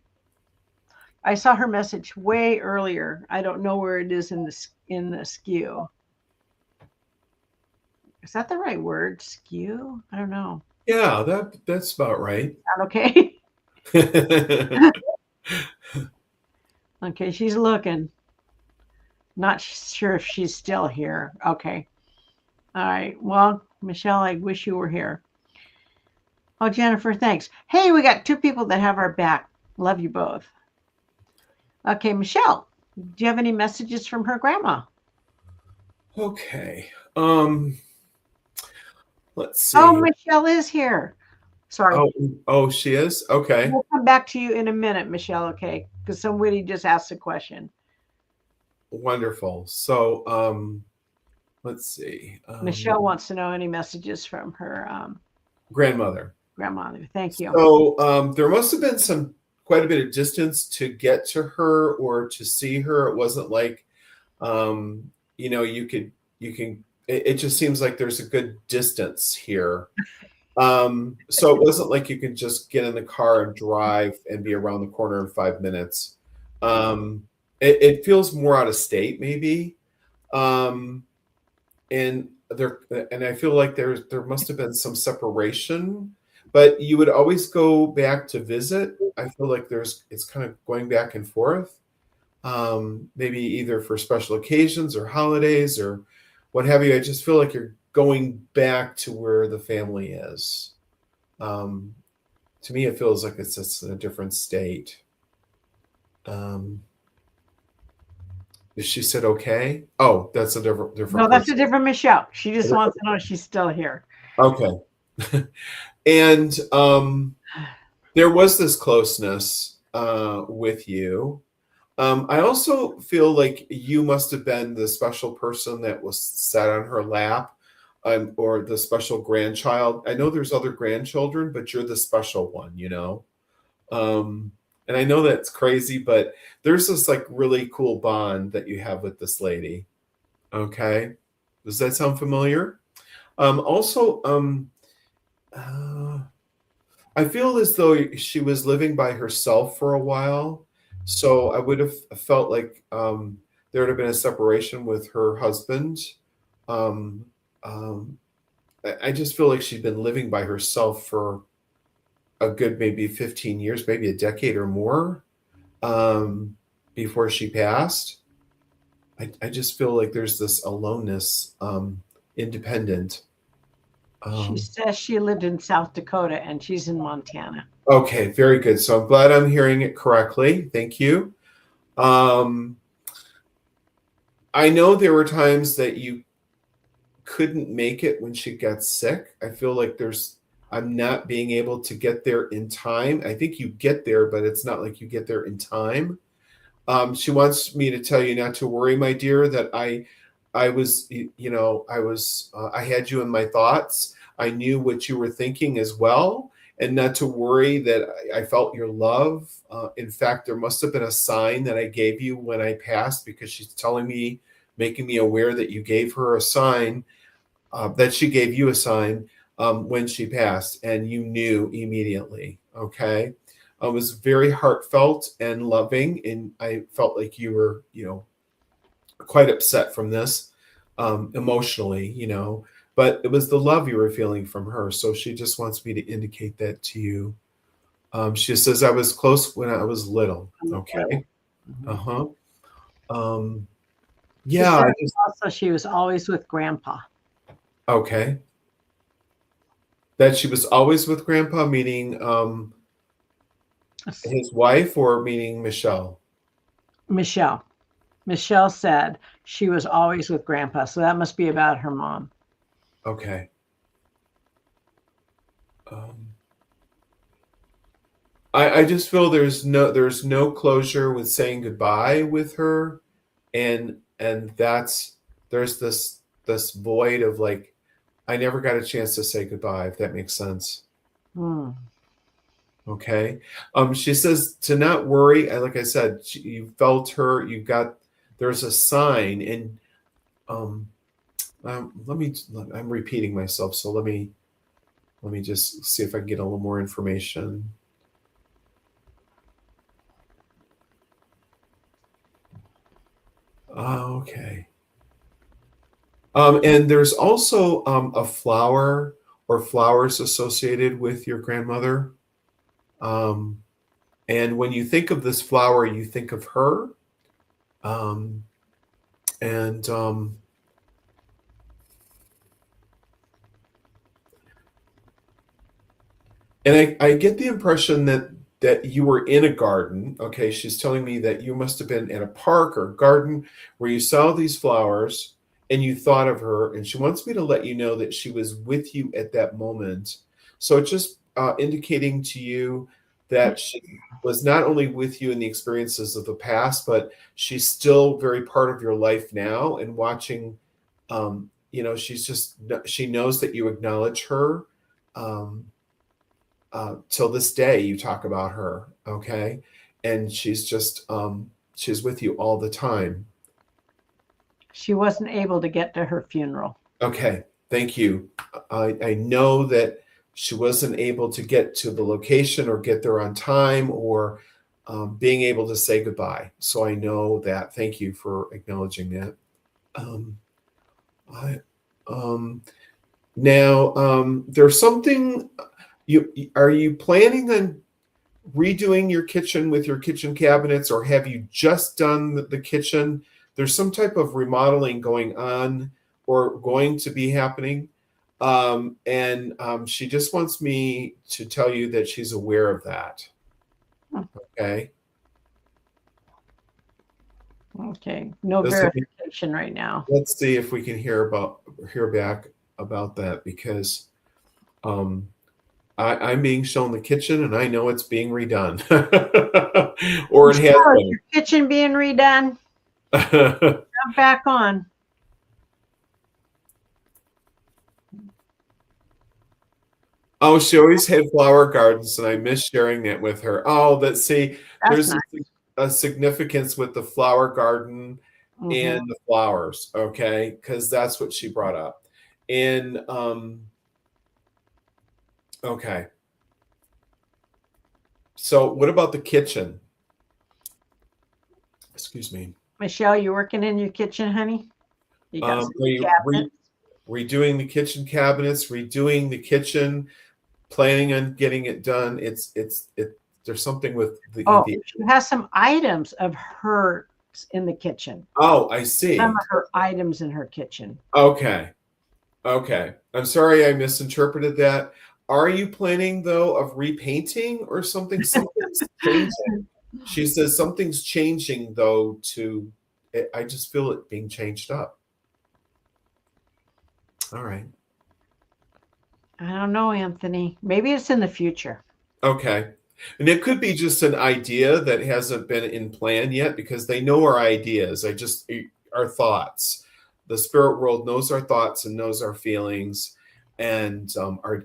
I saw her message way earlier. I don't know where it is in the skew. Is that the right word? Skew? I don't know. Yeah, that's about right. Okay. Okay, she's looking. Not sure if she's still here. Okay. All right. Well, Michelle, I wish you were here. Oh, Jennifer, thanks. Hey, we got two people that have our back. Love you both. Okay, Michelle, do you have any messages from her grandma? Okay. Let's see. Oh, Michelle is here. Sorry. Oh, she is? Okay. We'll come back to you in a minute, Michelle, okay? Because somebody just asked a question. Wonderful. So, let's see. Michelle wants to know any messages from her grandmother. Grandmother. Thank you. So, there must have been quite a bit of distance to get to her or to see her. It wasn't like, it just seems like there's a good distance here. So it wasn't like you could just get in the car and drive and be around the corner in 5 minutes. It feels more out of state, maybe. And I feel like there must have been some separation, but you would always go back to visit. I feel like it's kind of going back and forth. Maybe either for special occasions or holidays or what have you. I just feel like you're going back to where the family is. To me, it feels like it's just in a different state. She said, okay. Oh, that's a different. No, that's a different Michelle. She just wants to know if she's still here. Okay. And there was this closeness with you. I also feel like you must have been the special person that was sat on her lap, or the special grandchild. I know there's other grandchildren, but you're the special one, and I know that's crazy, but there's this like really cool bond that you have with this lady. Okay. Does that sound familiar? Also, I feel as though she was living by herself for a while. So I would have felt like there would have been a separation with her husband. I just feel like she'd been living by herself for a good maybe 15 years, maybe a decade or more, before she passed. I just feel like there's this aloneness, independent. She says she lived in South Dakota and she's in Montana. Okay, very good. So I'm glad I'm hearing it correctly. Thank you. I know there were times that you couldn't make it when she got sick. I feel like I'm not being able to get there in time. I think you get there, but it's not like you get there in time. She wants me to tell you not to worry, my dear, that I had you in my thoughts. I knew what you were thinking as well. and not to worry that I felt your love. In fact, there must have been a sign that I gave you when I passed, because she's telling me, making me aware that you gave her a sign, that she gave you a sign when she passed, and you knew immediately. Okay. It was very heartfelt and loving, and I felt like you were, quite upset from this, emotionally, but it was the love you were feeling from her. So she just wants me to indicate that to you. She says, I was close when I was little. Okay. Uh-huh. Yeah. Also, she was always with Grandpa. Okay. That she was always with Grandpa, meaning his wife, or meaning Michelle? Michelle. Michelle said she was always with Grandpa, so that must be about her mom. Okay. I just feel there's no closure with saying goodbye with her, and there's this void of like, I never got a chance to say goodbye, if that makes sense. Okay. She says to not worry. Like I said, you felt her. There's a sign, and I'm repeating myself. So let me just see if I can get a little more information. Okay. And there's also a flower or flowers associated with your grandmother. And when you think of this flower, you think of her. And I get the impression that you were in a garden. Okay, she's telling me that you must have been at a park or garden where you saw these flowers and you thought of her, and she wants me to let you know that she was with you at that moment. So it's just indicating to you that she was not only with you in the experiences of the past, but she's still very part of your life now, and watching, she knows that you acknowledge her. Till this day, you talk about her. Okay. And she's just, she's with you all the time. She wasn't able to get to her funeral. Okay. Thank you. I know that she wasn't able to get to the location or get there on time, or being able to say goodbye. So I know that. Thank you for acknowledging that. Now, there's something. Are you planning on redoing your kitchen with your kitchen cabinets, or have you just done the kitchen? There's some type of remodeling going on or going to be happening. And she just wants me to tell you that she's aware of that. Okay. Okay. No verification right now. Let's see if we can hear back about that, because I'm being shown the kitchen, and I know it's being redone. Or it has been. Your kitchen being redone? Jump back on. Oh, she always had flower gardens, and I miss sharing that with her. Oh, there's nice. A significance with the flower garden and the flowers, okay? Because that's what she brought up. And okay. So what about the kitchen? Excuse me. Michelle, you working in your kitchen, honey? You got redoing the kitchen cabinets, redoing the kitchen, planning on getting it done. There's something with the. Oh, she has some items of hers in the kitchen. Oh, I see. Some of her items in her kitchen. Okay. I'm sorry I misinterpreted that. Are you planning, though, of repainting or something? Something's changing. She says something's changing, though, I just feel it being changed up. All right. I don't know, Anthony. Maybe it's in the future. Okay. And it could be just an idea that hasn't been in plan yet, because they know our ideas. Our thoughts. The spirit world knows our thoughts and knows our feelings, and our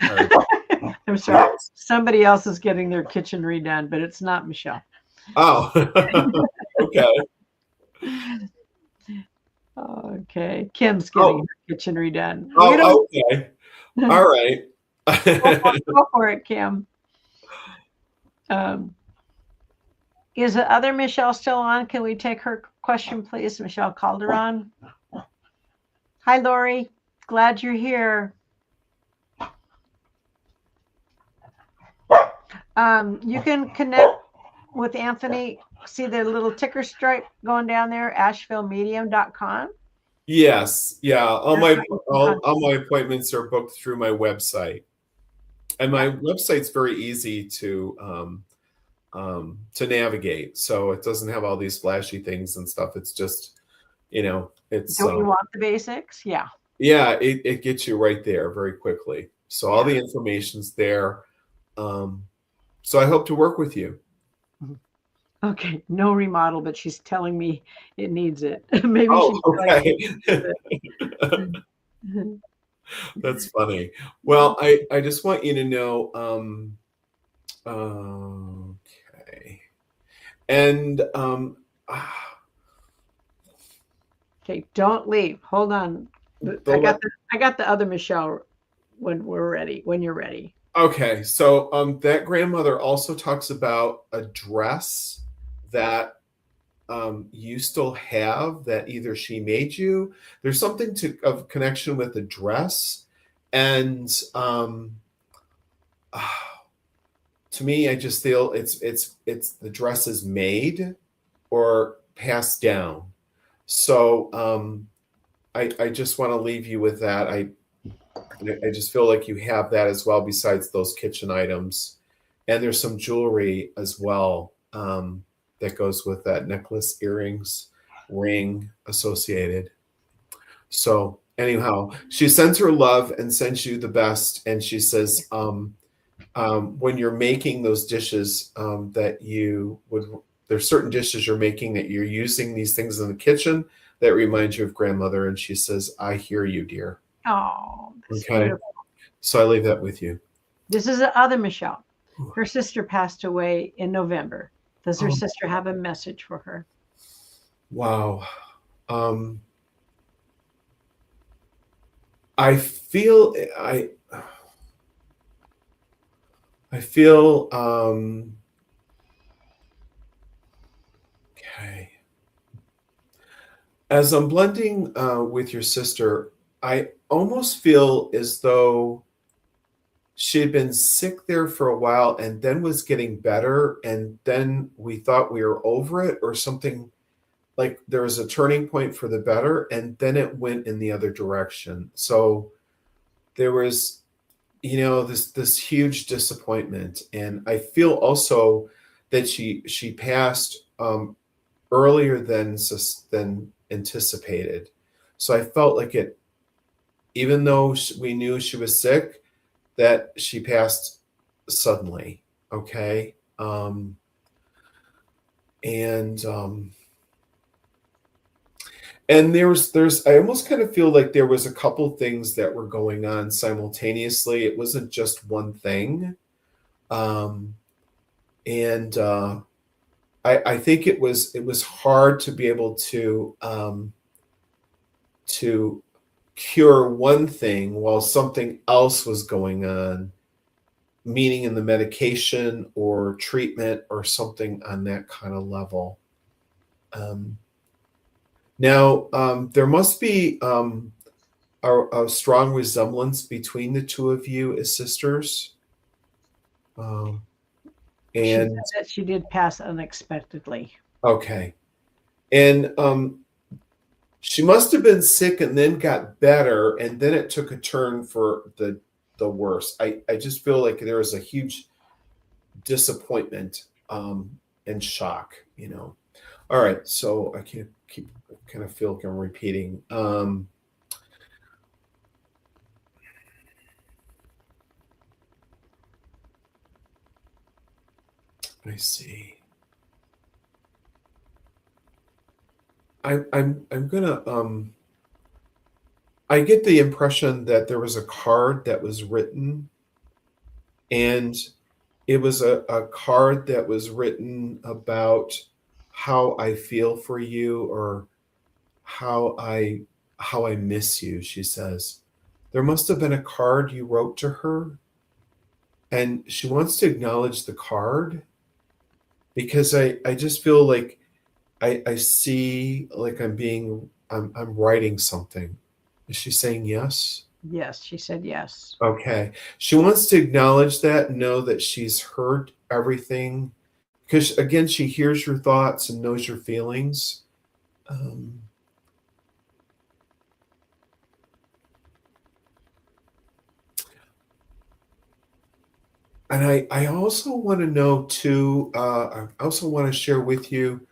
I'm sorry. Somebody else is getting their kitchen redone, but it's not Michelle. Oh, okay. Okay. Kim's getting her kitchen redone. Oh, okay. All right. Go for it, Kim. Is the other Michelle still on? Can we take her question, please? Michelle Calderon. Hi, Lori. Glad you're here. You can connect with Anthony. See the little ticker stripe going down there, AshevilleMedium.com. Yes. Yeah. All my appointments are booked through my website. And my website's very easy to navigate. So it doesn't have all these flashy things and stuff. It's just, it's. Don't you want the basics? Yeah. Yeah, it gets you right there very quickly. So all the information's there. So I hope to work with you. Okay, no remodel, but she's telling me it needs it. Maybe okay. That's funny. Well, I just want you to know, okay. And okay, don't leave. Hold on. I got the other Michelle when you're ready. Okay, so that grandmother also talks about a dress that you still have that either she made you. There's something of connection with the dress, and to me, I just feel it's the dress is made or passed down. So I just want to leave you with that. I just feel like you have that as well, besides those kitchen items. And there's some jewelry as well that goes with that: necklace, earrings, ring associated. So anyhow, she sends her love and sends you the best. And she says, when you're making those dishes there's certain dishes you're making that you're using these things in the kitchen that remind you of grandmother. And she says, I hear you, dear. Oh, okay. Beautiful. So I leave that with you. This is the other Michelle. Her sister passed away in November. Does her sister have a message for her? Wow. I feel okay. As I'm blending with your sister, I almost feel as though she had been sick there for a while and then was getting better. And then we thought we were over it or something, like there was a turning point for the better. And then it went in the other direction. So there was, this huge disappointment. And I feel also that she passed earlier than anticipated. So I felt like it, even though we knew she was sick, that she passed suddenly. Okay. And there's I almost kind of feel like there was a couple things that were going on simultaneously. It wasn't just one thing. I think it was hard to be able to cure one thing while something else was going on, meaning in the medication or treatment or something on that kind of level. Now, there must be a strong resemblance between the two of you as sisters. And she said that she did pass unexpectedly. Okay. And she must have been sick and then got better, and then it took a turn for the worse. I just feel like there was a huge disappointment and shock, All right, so I can't kind of feel like I'm repeating. I see. I'm gonna I get the impression that there was a card that was written And it was a card that was written about how I feel for you, or how I miss you, she says. There must have been a card you wrote to her, and she wants to acknowledge the card, because I just feel like I see like I'm writing something. Is she saying yes? Yes, she said yes. Okay. She wants to acknowledge that, know that she's heard everything, because again, she hears your thoughts and knows your feelings. Um, and I also want to know too, I also want to share with you,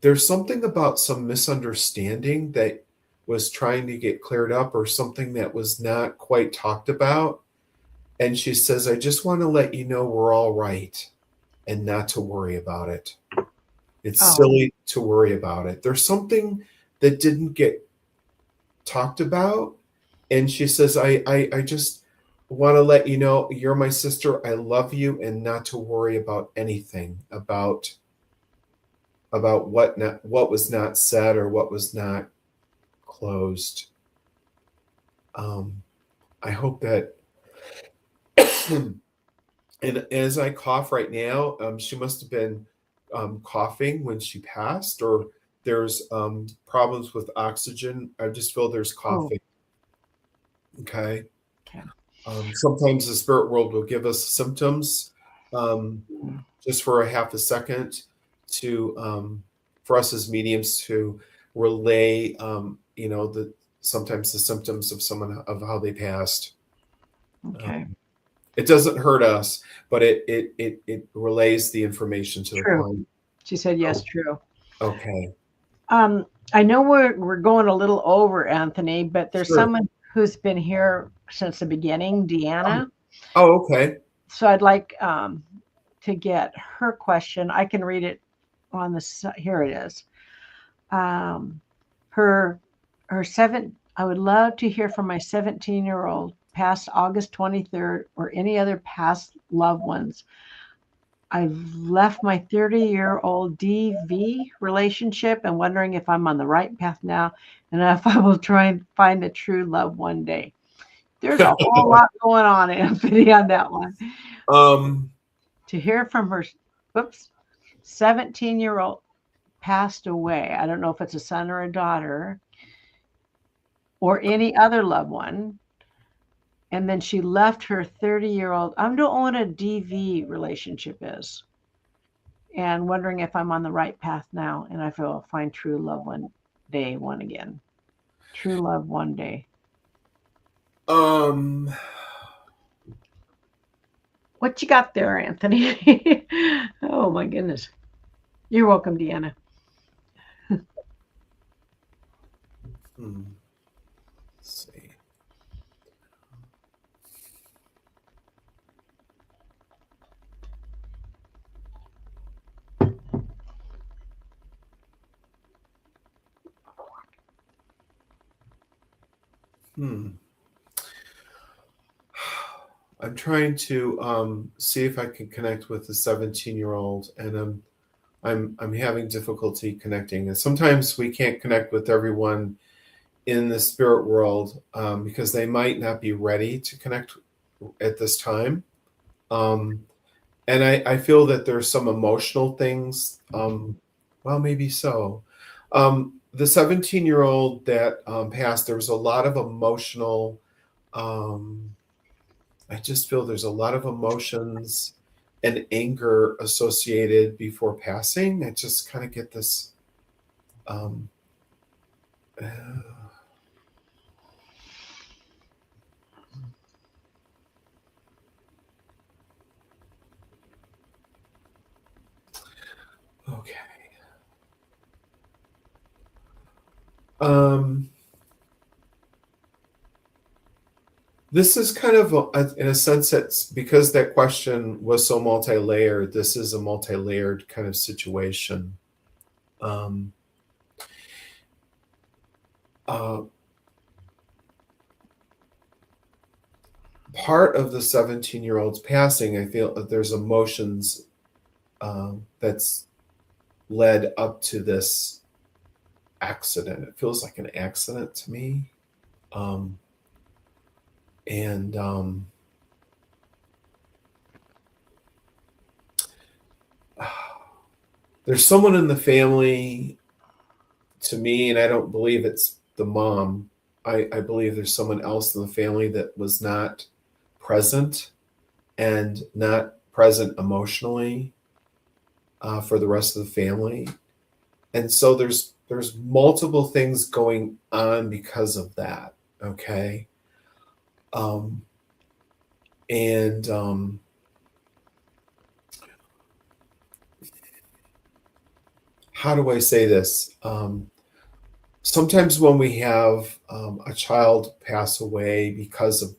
there's something about some misunderstanding that was trying to get cleared up, or something that was not quite talked about. And she says, I just want to let you know we're all right, and not to worry about it. It's Oh, silly to worry about it. There's something that didn't get talked about. And she says, I just want to let you know you're my sister. I love you, and not to worry about anything about what was not said, or what was not closed. I hope that and as I cough right now, she must have been coughing when she passed, or there's problems with oxygen. I just feel there's oh, coughing. Okay. okay. Sometimes the spirit world will give us symptoms, just for a half a second, to for us as mediums to relay, the sometimes the symptoms of someone, of how they passed. Okay. It doesn't hurt us, but it relays the information to the True. client. She said yes, Oh, true. okay. I know we're going a little over, Anthony, but there's Sure. someone who's been here since the beginning, Oh, Deanna. oh, okay. So I'd like to get her question. I can read it on here it is. Um, her her seven. I would love to hear from my 17-year-old past August 23rd, or any other past loved ones. I've left my 30-year-old DV relationship and wondering if I'm on the right path now, and if I will try and find a true love one day. There's a whole lot going on, Anthony, on that one. um, To hear from her, whoops, 17-year-old passed away. I don't know if it's a son or a daughter or any other loved one. And then she left her 30-year-old. I don't know what a DV relationship is, and wondering if I'm on the right path now, and I will find true love one day, one again. True love one day. um, What you got there, Anthony? Oh my goodness. You're welcome, Deanna. let's see. Hmm. I'm trying to see if I can connect with the 17-year-old, and I'm having difficulty connecting. And sometimes we can't connect with everyone in the spirit world, because they might not be ready to connect at this time. Um, and I feel that there's some emotional things. Well, maybe so. The 17-year-old that passed, there was a lot of emotional. Um, I just feel there's a lot of emotions and anger associated before passing. I just kind of get this. Um, uh, okay. Um, this is kind of, in a sense, that's because that question was so multi-layered. This is a multi-layered kind of situation. Um, uh, part of the 17-year-old's passing, I feel that there's emotions that's led up to this accident. It feels like an accident to me. And there's someone in the family, to me, and I don't believe it's the mom. I believe there's someone else in the family that was not present and not present emotionally for the rest of the family. And so there's multiple things going on because of that. Okay. How do I say this? Sometimes when we have a child pass away because of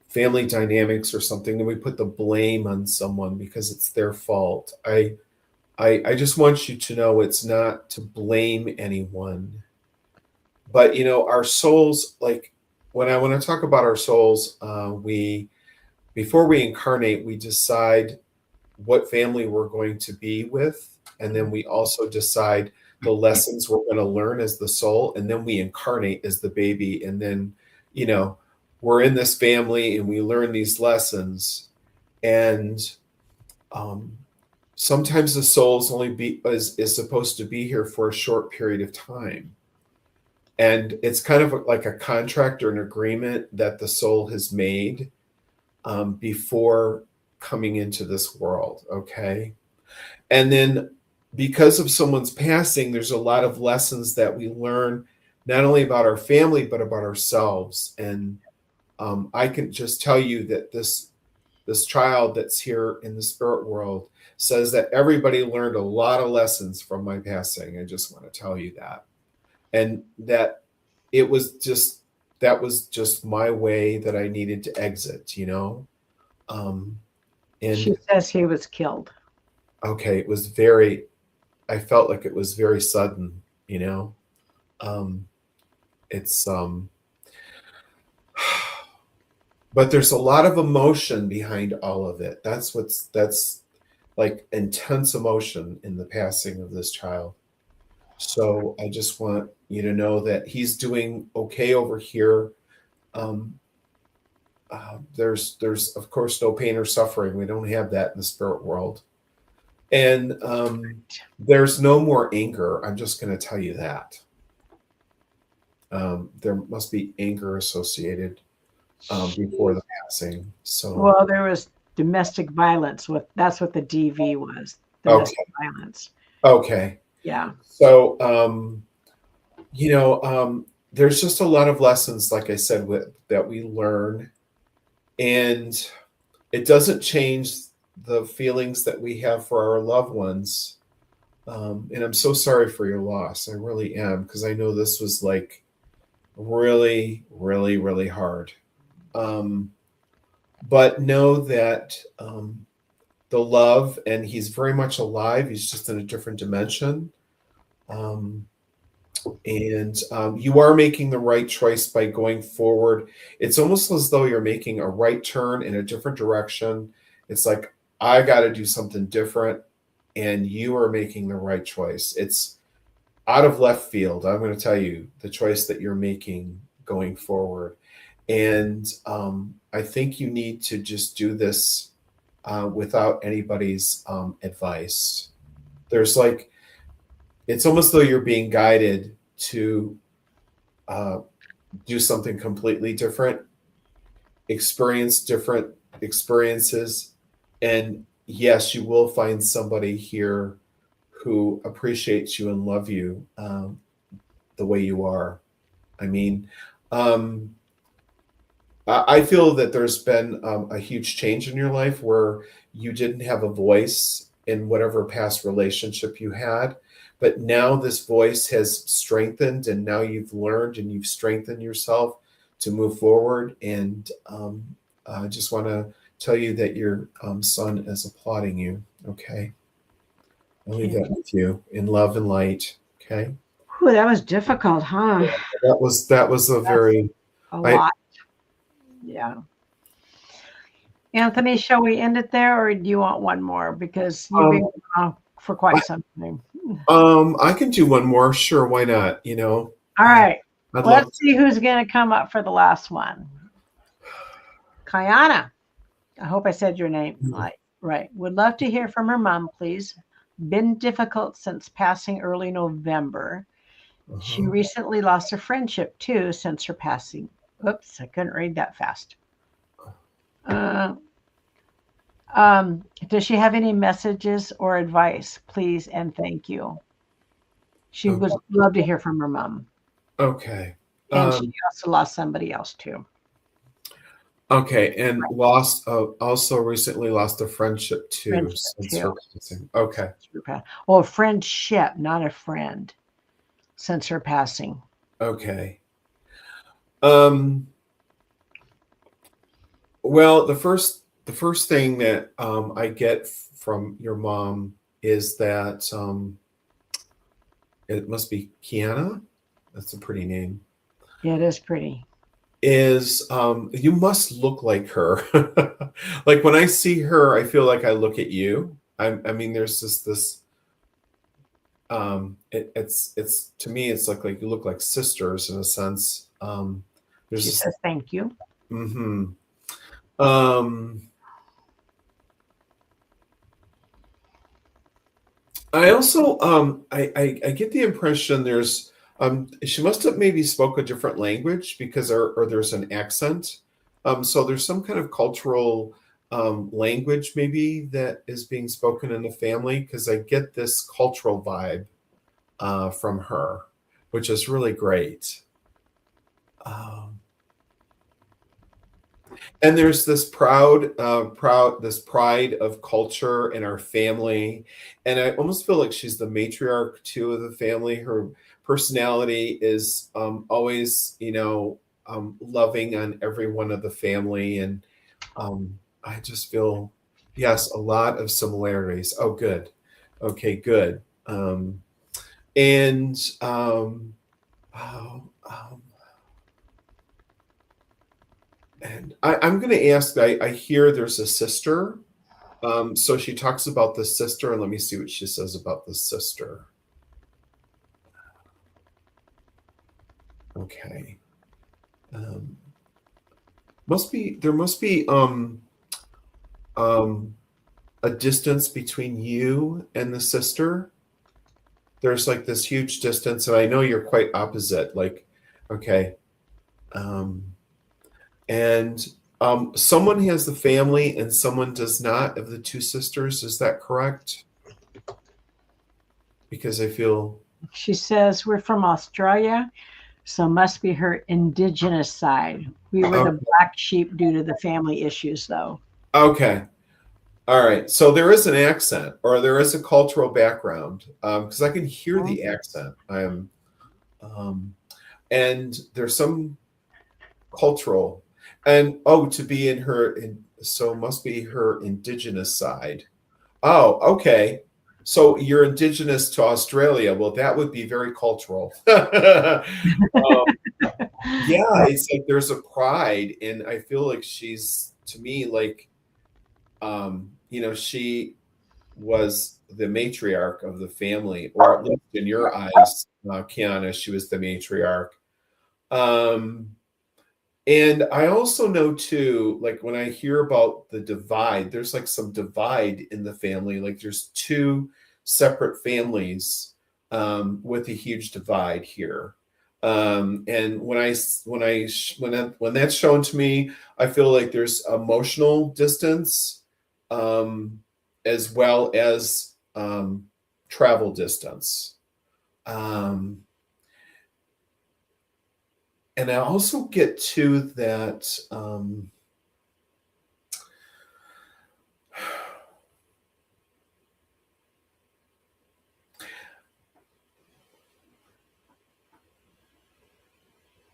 family dynamics or something, then we put the blame on someone because it's their fault. I just want you to know it's not to blame anyone. But, you know, our souls, like when I talk about our souls, before we incarnate, we decide what family we're going to be with. And then we also decide the lessons we're going to learn as the soul. And then we incarnate as the baby. And then, you know, we're in this family and we learn these lessons. And sometimes the soul's only is supposed to be here for a short period of time. And it's kind of like a contract or an agreement that the soul has made before coming into this world. Okay. And then because of someone's passing, there's a lot of lessons that we learn, not only about our family, but about ourselves. And I can just tell you that this child that's here in the spirit world says that everybody learned a lot of lessons from my passing. I just want to tell you that. And that that was just my way that I needed to exit, you know? And she says he was killed. Okay. I felt like it was very sudden, you know? But there's a lot of emotion behind all of it. That's like intense emotion in the passing of this child. So I just want you to know that he's doing okay over here. There's of course no pain or suffering. We don't have that in the spirit world. And there's no more anger. I'm just going to tell you that. There must be anger associated before the passing. So well, there was domestic violence. That's what the DV was. Domestic violence. Okay. Yeah. So you know, there's just a lot of lessons, like I said, that we learn, and it doesn't change the feelings that we have for our loved ones. And I'm so sorry for your loss. I really am, because I know this was like really, really, really hard. But know that the love, and he's very much alive. He's just in a different dimension. And you are making the right choice by going forward. It's almost as though you're making a right turn in a different direction. It's like, I got to do something different, and you are making the right choice. It's out of left field. I'm going to tell you the choice that you're making going forward. And I think you need to just do this without anybody's advice. There's like, it's almost though you're being guided to do something completely different, experience different experiences. And yes, you will find somebody here who appreciates you and love you the way you are. I mean, I feel that there's been a huge change in your life where you didn't have a voice in whatever past relationship you had. But now this voice has strengthened, and now you've learned and you've strengthened yourself to move forward. And I just want to tell you that your son is applauding you. Okay. I'll leave that with you in love and light. Okay. Ooh, that was difficult, huh? That was a very a lot. Yeah. Anthony, shall we end it there, or do you want one more? Because you've been for quite some time. I can do one more. Sure, why not? All right. I'd love Let's see who's going to come up for the last one. Kayana. I hope I said your name right. Would love to hear from her mom, please. Been difficult since passing early November. She recently lost a friendship too since her passing. Oops, I couldn't read that fast. Does she have any messages or advice, please and thank you? She would love to hear from her mom. Okay. And she also lost somebody else too. Okay, and also recently lost a friendship too. Since her passing. Okay. Well, friendship, not a friend, since her passing. Okay. Well, the first thing that I get from your mom is that it must be Kiana. That's a pretty name. Yeah, it is pretty. Is you must look like her. Like when I see her, I feel like I look at you. I mean, there's just this. It's to me, it's like you look like sisters in a sense. She says thank you. Mm-hmm. I also I get the impression there's she must have maybe spoke a different language because or there's an accent. So there's some kind of cultural language maybe that is being spoken in the family because I get this cultural vibe from her, which is really great. And there's this pride of culture in our family, and I almost feel like she's the matriarch too of the family. Her personality is always, loving on every one of the family, and I just feel yes, a lot of similarities. Oh, good, okay, good, and and I'm going to ask. I hear there's a sister. So she talks about the sister, and let me see what she says about the sister. Okay. There must be a distance between you and the sister. There's like this huge distance, and I know you're quite opposite. Like, okay. And someone has the family and someone does not of the two sisters. Is that correct? Because I feel... She says, we're from Australia, so must be her indigenous side. We were the black sheep due to the family issues, though. Okay. All right. So there is an accent or there is a cultural background because I can hear the accent. And there's some cultural... And to be in her, so must be her indigenous side. Oh, okay. So you're indigenous to Australia. Well, that would be very cultural. Yeah, it's like there's a pride, and I feel like she's, to me, like, she was the matriarch of the family, or at least in your eyes, Kiana, she was the matriarch. And I also know too, like when I hear about the divide, there's like some divide in the family. Like there's two separate families with a huge divide here. And when that's shown to me, I feel like there's emotional distance as well as travel distance. And I also get to that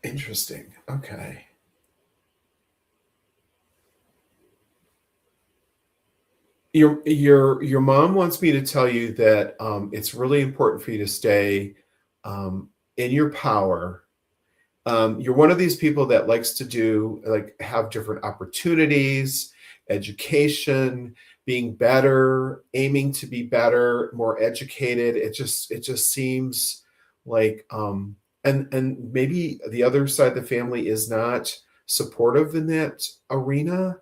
interesting. Okay. Your mom wants me to tell you that it's really important for you to stay in your power. You're one of these people that likes to have different opportunities. education, being better, aiming to be better, more educated. It just seems like and maybe the other side of the family is not supportive in that arena,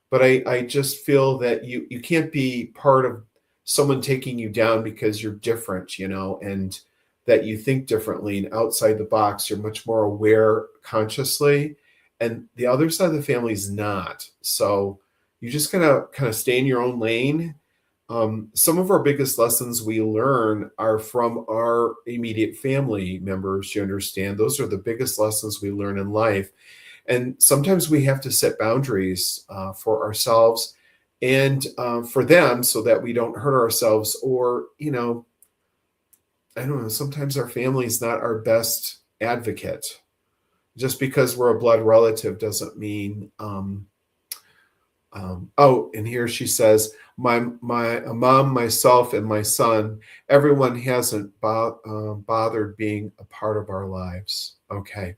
but I just feel that you can't be part of someone taking you down because you're different, and that you think differently and outside the box. You're much more aware consciously, and the other side of the family is not. So you just gotta kind of stay in your own lane. Some of our biggest lessons we learn are from our immediate family members. You understand, those are the biggest lessons we learn in life. And sometimes we have to set boundaries for ourselves and for them, so that we don't hurt ourselves. Or, I don't know, sometimes our family is not our best advocate. Just because we're a blood relative doesn't mean, and here she says, my mom, myself, and my son, everyone hasn't bothered being a part of our lives. Okay.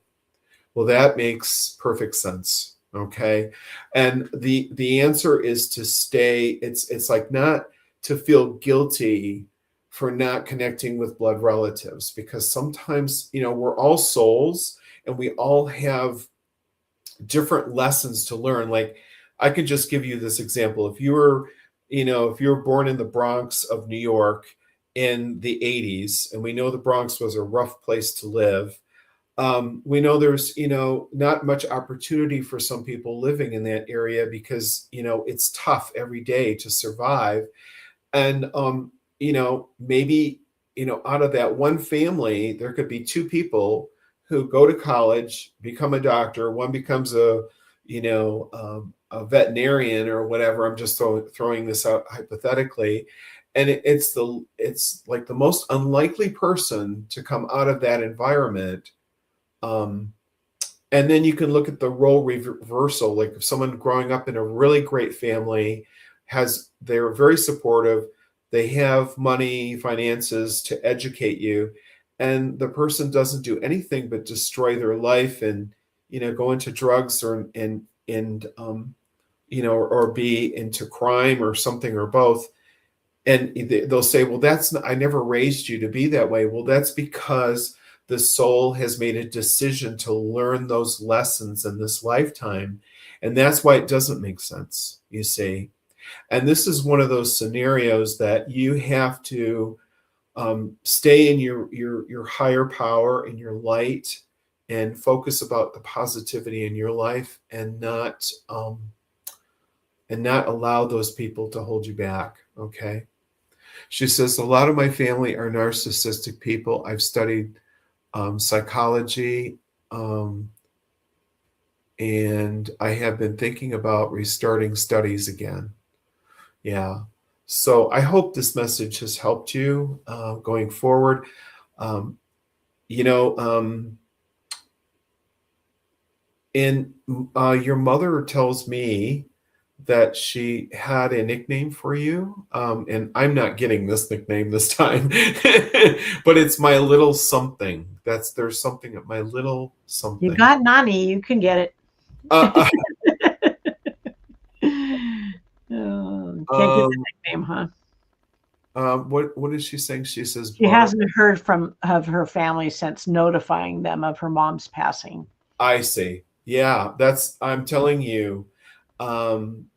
Well, that makes perfect sense. Okay. And the answer is to stay. It's like not to feel guilty for not connecting with blood relatives, because sometimes, we're all souls and we all have different lessons to learn. Like, I could just give you this example. If you were born in the Bronx of New York in the 80s, and we know the Bronx was a rough place to live, we know there's, not much opportunity for some people living in that area because, it's tough every day to survive. And, maybe, out of that one family, there could be two people who go to college, become a doctor. One becomes a veterinarian or whatever. I'm just throwing this out hypothetically. And it's like the most unlikely person to come out of that environment. And then you can look at the role reversal. Like, if someone growing up in a really great family they're very supportive, they have money, finances to educate you, and the person doesn't do anything but destroy their life and, go into drugs or be into crime or something or both. And they'll say, well, I never raised you to be that way. Well, that's because the soul has made a decision to learn those lessons in this lifetime. And that's why it doesn't make sense, you see. And this is one of those scenarios that you have to stay in your higher power, in your light, and focus about the positivity in your life, and not allow those people to hold you back. Okay. She says, a lot of my family are narcissistic people. I've studied psychology, and I have been thinking about restarting studies again. Yeah. So I hope this message has helped you going forward. And your mother tells me that she had a nickname for you, and I'm not getting this nickname this time, but it's my little something. There's something at my little something. You got Nani, you can get it. Can't get the nickname, huh? What is she saying? She says she hasn't heard of her family since notifying them of her mom's passing. I see. Yeah, I'm telling you,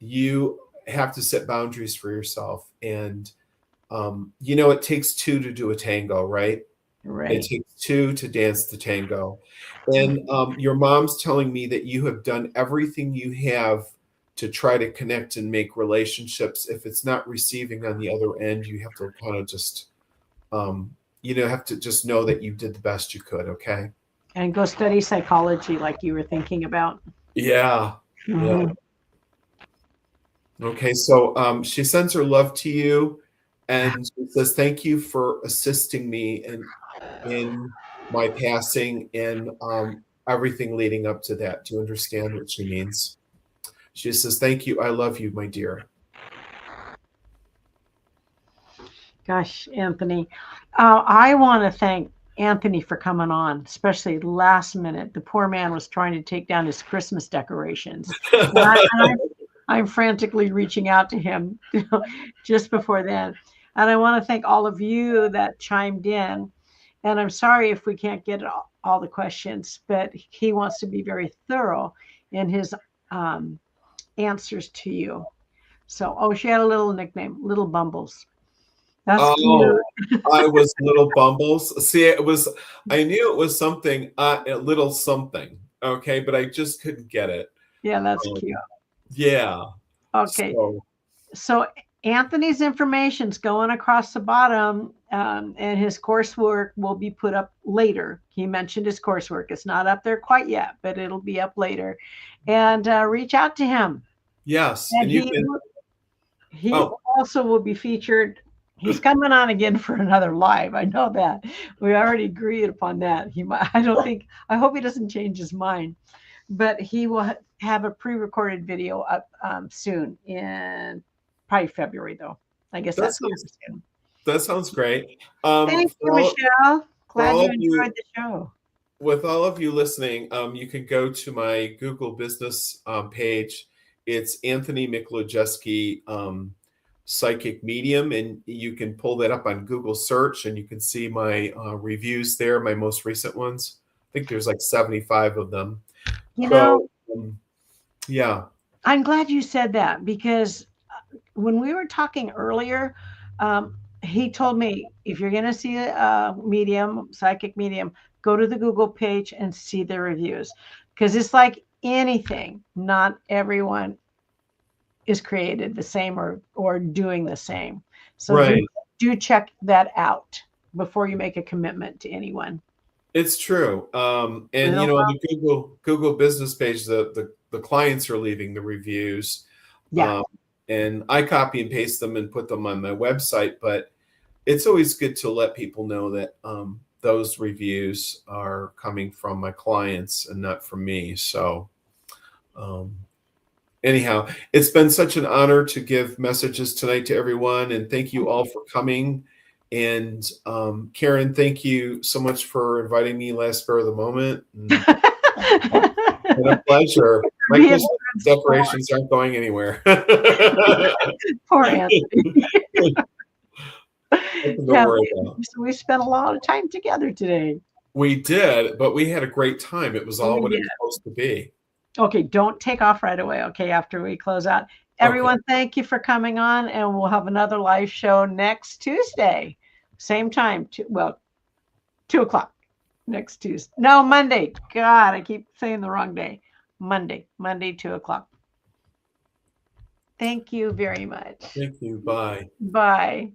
you have to set boundaries for yourself. And, it takes two to do a tango, right? Right. It takes two to dance the tango. And your mom's telling me that you have done everything you have to try to connect and make relationships. If it's not receiving on the other end, you have to kind of just, have to just know that you did the best you could. Okay. And go study psychology like you were thinking about. Yeah. Mm-hmm. Yeah. Okay. So she sends her love to you, and she says, thank you for assisting me in my passing and everything leading up to that. Do you understand what she means? She says, thank you. I love you, my dear. Gosh, Anthony, I want to thank Anthony for coming on, especially last minute. The poor man was trying to take down his Christmas decorations. I'm frantically reaching out to him just before then. And I want to thank all of you that chimed in. And I'm sorry if we can't get all the questions, but he wants to be very thorough in his answers to you. So, oh, she had a little nickname, Little Bumbles. That's Oh, cute. I was Little Bumbles. See, I knew it was something, a little something. Okay, but I just couldn't get it. Yeah, that's Um, cute. yeah. Okay. So, So Anthony's information's going across the bottom, and his coursework will be put up later. He mentioned his coursework. It's not up there quite yet, but it'll be up later. And reach out to him. yes, And and you can. he Oh, also will be featured. He's coming on again for another live. I know that. We already agreed upon that. He might, I hope he doesn't change his mind. But he will have a pre-recorded video up soon in probably February, though. I guess that that's sounds soon. that sounds great. Thank you, For all, Michelle. for Glad all you of you, enjoyed the show. with all of you listening, you can go to my Google business page. It's Anthony Mikolojeski, psychic medium, and you can pull that up on Google search, and you can see my reviews there, my most recent ones. I think there's like 75 of them. You know, So, yeah. I'm glad you said that because when we were talking earlier, he told me if you're going to see a medium, psychic medium, go to the Google page and see the reviews because it's like anything. Not everyone is created the same or doing the same. So Right. do check that out before you make a commitment to anyone. It's true. And No on the Google business page, the clients are leaving the reviews. Yeah. And I copy and paste them and put them on my website, but it's always good to let people know that those reviews are coming from my clients and not from me. So anyhow, it's been such an honor to give messages tonight to everyone, and thank you all for coming. And Karen, thank you so much for inviting me last spur of the moment. It's been a pleasure. My Christmas decorations aren't going anywhere. Poor Anthony. Yeah, we spent a lot of time together today. We did, but we had a great time. It was all what it was supposed to be. Okay, don't take off right away. Okay, after we close out. Everyone, thank you for coming on, and we'll have another live show next Tuesday. Same time, 2 o'clock next Tuesday. No, Monday. God, I keep saying the wrong day. Monday, 2 o'clock. Thank you very much. Thank you. Bye. Bye.